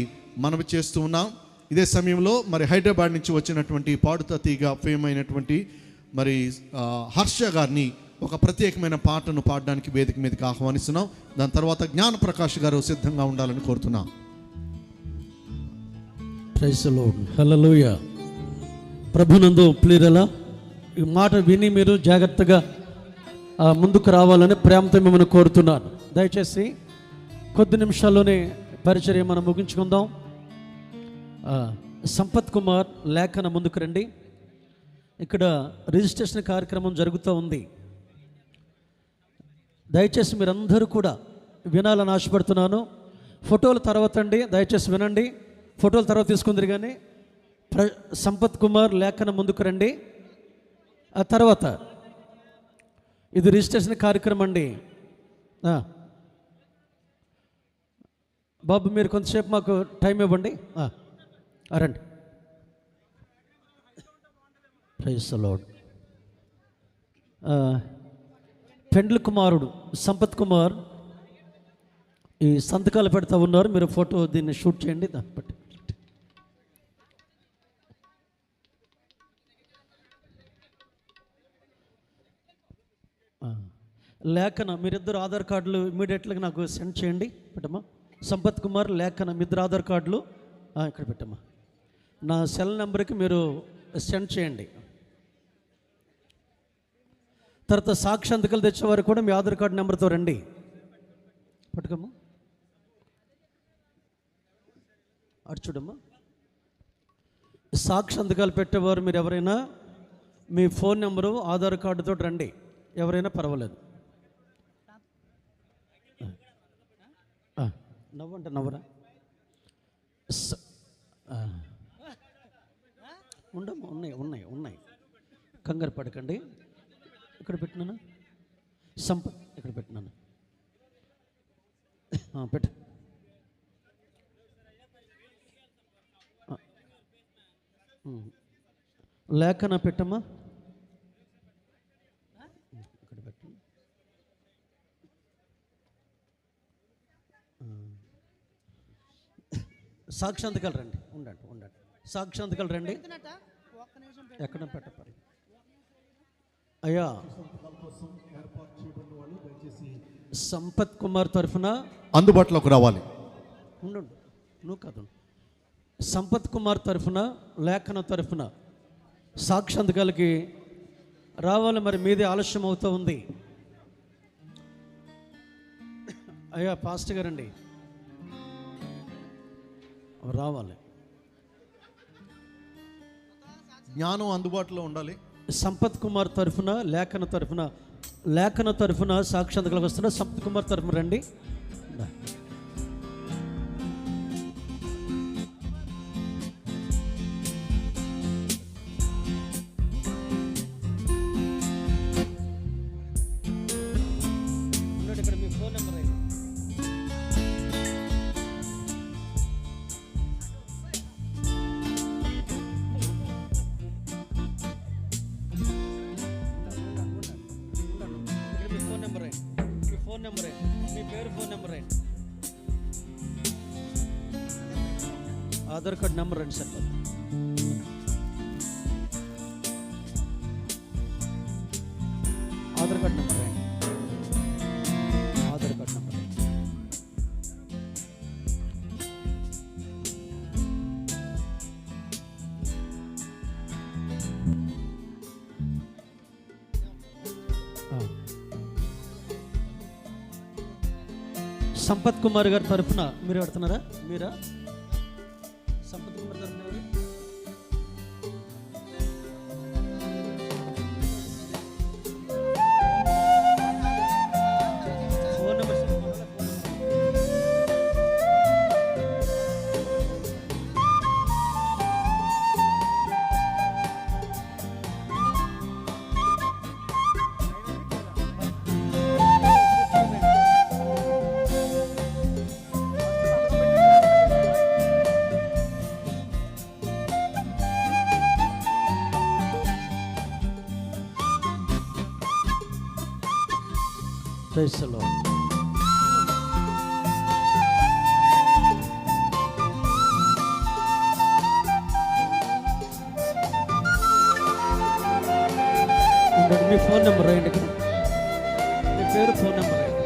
మనవి చేస్తూ ఉన్నాం. ఇదే సమయంలో మరి హైదరాబాద్ నుంచి వచ్చినటువంటి పాడుతా తీగ ఫేమ్ అయినటువంటి మరి హర్ష గారిని ఒక ప్రత్యేకమైన పాటను పాడడానికి వేదిక మీదకి ఆహ్వానిస్తున్నాం. దాని తర్వాత జ్ఞాన ప్రకాష్ గారు సిద్ధంగా ఉండాలని కోరుతున్నాం. Praise the lord. హల్లెలూయా. ప్రభునందు ప్రియులారా, ఈ మాట విని మీరు జాగ్రత్తగా ముందుకు రావాలని ప్రేమతో మిమ్మల్ని కోరుతున్నాను. దయచేసి కొద్ది నిమిషాల్లోనే పరిచర్య మనం ముగించుకుందాం. సంపత్ కుమార్ లేఖన ముందుకు రండి. ఇక్కడ రిజిస్ట్రేషన్ కార్యక్రమం జరుగుతూ ఉంది. దయచేసి మీరందరూ కూడా వినాలని ఆశపడుతున్నాను. ఫోటోల తర్వాత అండి, దయచేసి వినండి. ఫోటోల తర్వాత తీసుకుందరు కానీ సంపత్ కుమార్ లేఖన ముందుకు రండి. ఆ తర్వాత ఇది రిజిస్ట్రేషన్ కార్యక్రమం అండి. బాబు మీరు కొంతసేపు మాకు టైం ఇవ్వండి. రండి. Praise the lord. పెండ్లి కుమారుడు సంపత్ కుమార్ ఈ సంతకాలు పెడతా ఉన్నారు. మీరు ఫోటో దీన్ని షూట్ చేయండి. దాన్ని బట్టి లేఖన మీరిద్దరు ఆధార్ కార్డులు ఇమీడియట్గా నాకు సెండ్ చేయండి. పెట్టమ్మా. సంపత్ కుమార్ లేఖన మీ ఇద్దరు ఆధార్ కార్డులు ఇక్కడ పెట్టమ్మా. నా సెల్ నెంబర్కి మీరు సెండ్ చేయండి. తర్వాత సాక్షి సంతకాలు తెచ్చేవారు కూడా మీ ఆధార్ కార్డు నెంబర్తో రండి. పట్టుకమ్మా. అటు చూడమ్మా. సాక్షి సంతకాలు పెట్టేవారు మీరు ఎవరైనా మీ ఫోన్ నెంబరు ఆధార్ కార్డుతో రండి. ఎవరైనా పర్వాలేదు. నవ్వంటే నవ్వరా. ఉండమ్మా. ఉన్నాయి కంగారు పడకండి. ఇక్కడ పెట్టినాను ఇక్కడ పెట్టినాను. పెట్టు. లేఖన పెట్టమ్మా. ఇక్కడ పెట్టు. సాక్షాంతకాలు రండి, ఉండండి. సాక్షాంతకాలు రండి. ఎక్కడ పెట్టపరి అయ్యా. సంపత్ కుమార్ తరఫున అందుబాటులోకి రావాలి. ఉండు, నువ్వు కాదు. సంపత్ కుమార్ తరఫున, లేఖన తరఫున సాక్షాంతకాలకి రావాలి. మరి మీదే ఆలస్యం అవుతూ ఉంది. అయ్యా పాస్టర్ గారండి రావాలి. జ్ఞానం అందుబాటులో ఉండాలి. సంపత్ కుమార్ తరఫున, లేఖన తరఫున సాక్షాత్కాలకు వస్తున్న సంపత్ కుమార్ తరఫున రండి. ఇక్కడ మీ ఫోన్ నెంబర్ అయింది. మీ పేరు, ఫోన్ నెంబర్ ఏంటి? ఆధార్ కార్డ్ నెంబర్ రండి సార్. ఆధార్ కార్డ్ నెంబర్ రండి. ఆధార్ కార్డ్ నెంబర్ సంపత్ కుమార్ గారి తరఫున మీరు పెడుతున్నారా? మీరా సంపత్ కుమార్ తరఫున ఎవరు? ఫోన్ నెంబర్ ప్రైస్లో. మీ ఫోన్ నెంబర్ రాయండి. ఇక్కడ మీ పేరు, ఫోన్ నెంబర్ రాయండి.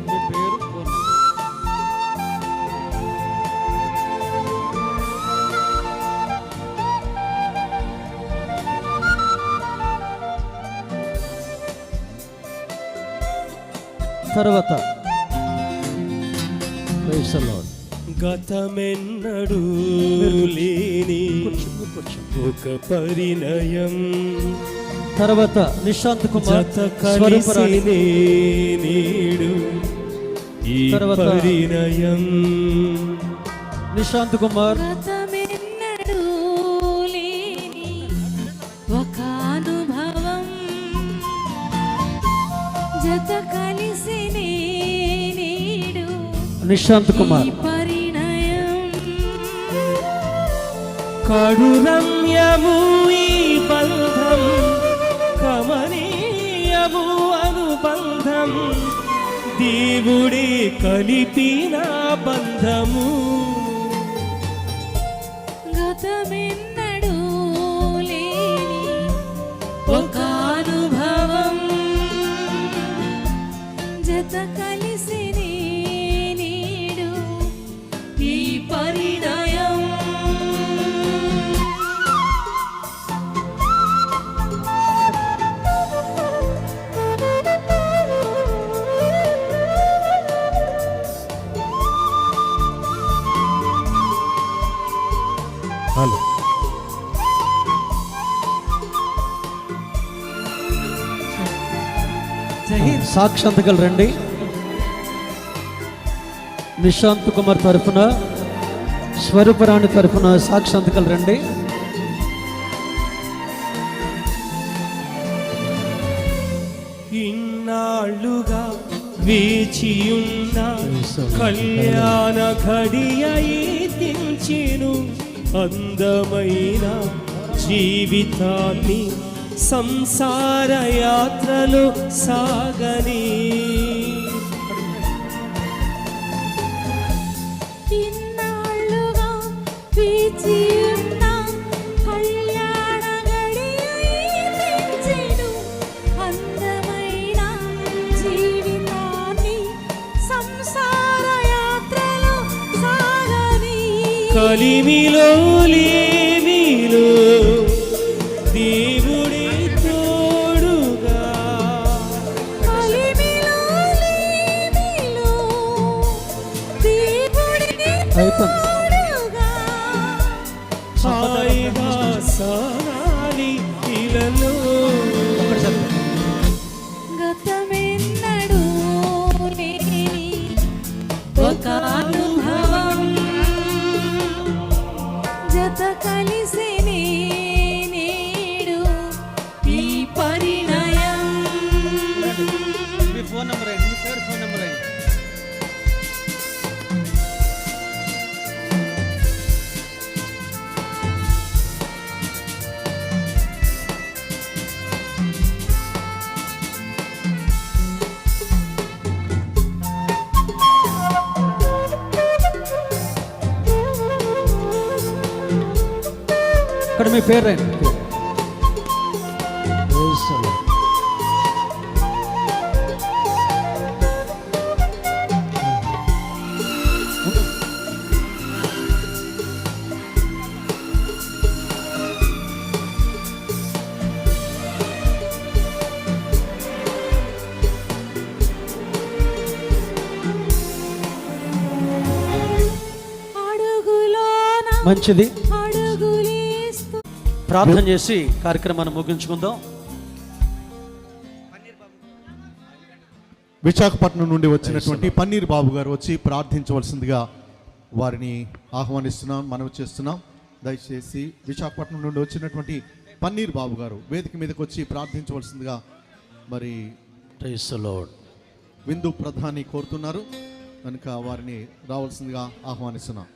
మీ పేరు, ఫోన్ నెంబర్. తర్వాత గతమెన్నడూ లేని ఒక పరిణయం, తర్వాత నిశాంత్ కుమార్ నేడు ఈ పరిణయం. నిశాంత్ కుమార్ గతమెన్నడూ లేని ఒక అనుభవం, జత కలిసి నేడు నిశాంత్ కుమార్. పరిణయం కడురమ్యము ఈ బంధం, కమనీయము అనుబంధం, దేవుడే కలిపిన బంధము. గతమెన్నడూ లేని ఒక అనుభవం, జత కలిసి నేడు ఈ పరిణయం. హలో. సాక్షాత్కాలు రండి. నిశాంత్ కుమార్ తరఫున, స్వరూపరాణి తరఫున సాక్షాత్కాలు రండి. ఇన్నాళ్ళుగా వేచియున్న కళ్యాణ ఘడియ తీర్చెను, అందమైన జీవితాన్ని సంసార యాత్రలో సాగని. ఇన్నాళ్ళుగా వేచి ఉన్న కళ్యాణ గడియెను, అందమైన జీవితాన్ని సంసార యాత్రలో సాగని. కలిమిలో లేమిలో దేవుడి తోడుగా, కలిమిలో లేమిలో దేవుడి తోడుగా, హాయిగా సాగాలి ఇలలో. గతమెన్నడూ లేని ఒక అనుభవం జత కలిసినే నేడు ఈ పరిణయం. మీ ఫోన్ నెంబర్ ఏంటి? మీ ఫేవరెట్ ఫోన్ నెంబర్ ఏంటి? ఇక్కడ మీ పేరు రండి. అడుగులోన మంచిది. అడుగులేస్తూ ప్రార్థన చేసి కార్యక్రమాన్ని ముగించుకుందాం. విశాఖపట్నం నుండి వచ్చినటువంటి పన్నీర్ బాబు గారు వచ్చి ప్రార్థించవలసిందిగా వారిని ఆహ్వానిస్తున్నాం, మనవి చేస్తున్నాం. దయచేసి విశాఖపట్నం నుండి వచ్చినటువంటి పన్నీర్ బాబు గారు వేదిక మీదకి వచ్చి ప్రార్థించవలసిందిగా మరి ప్రైజ్ ది లార్డ్. విందు ప్రధాని కోరుతున్నారు కనుక వారిని రావాల్సిందిగా ఆహ్వానిస్తున్నాం.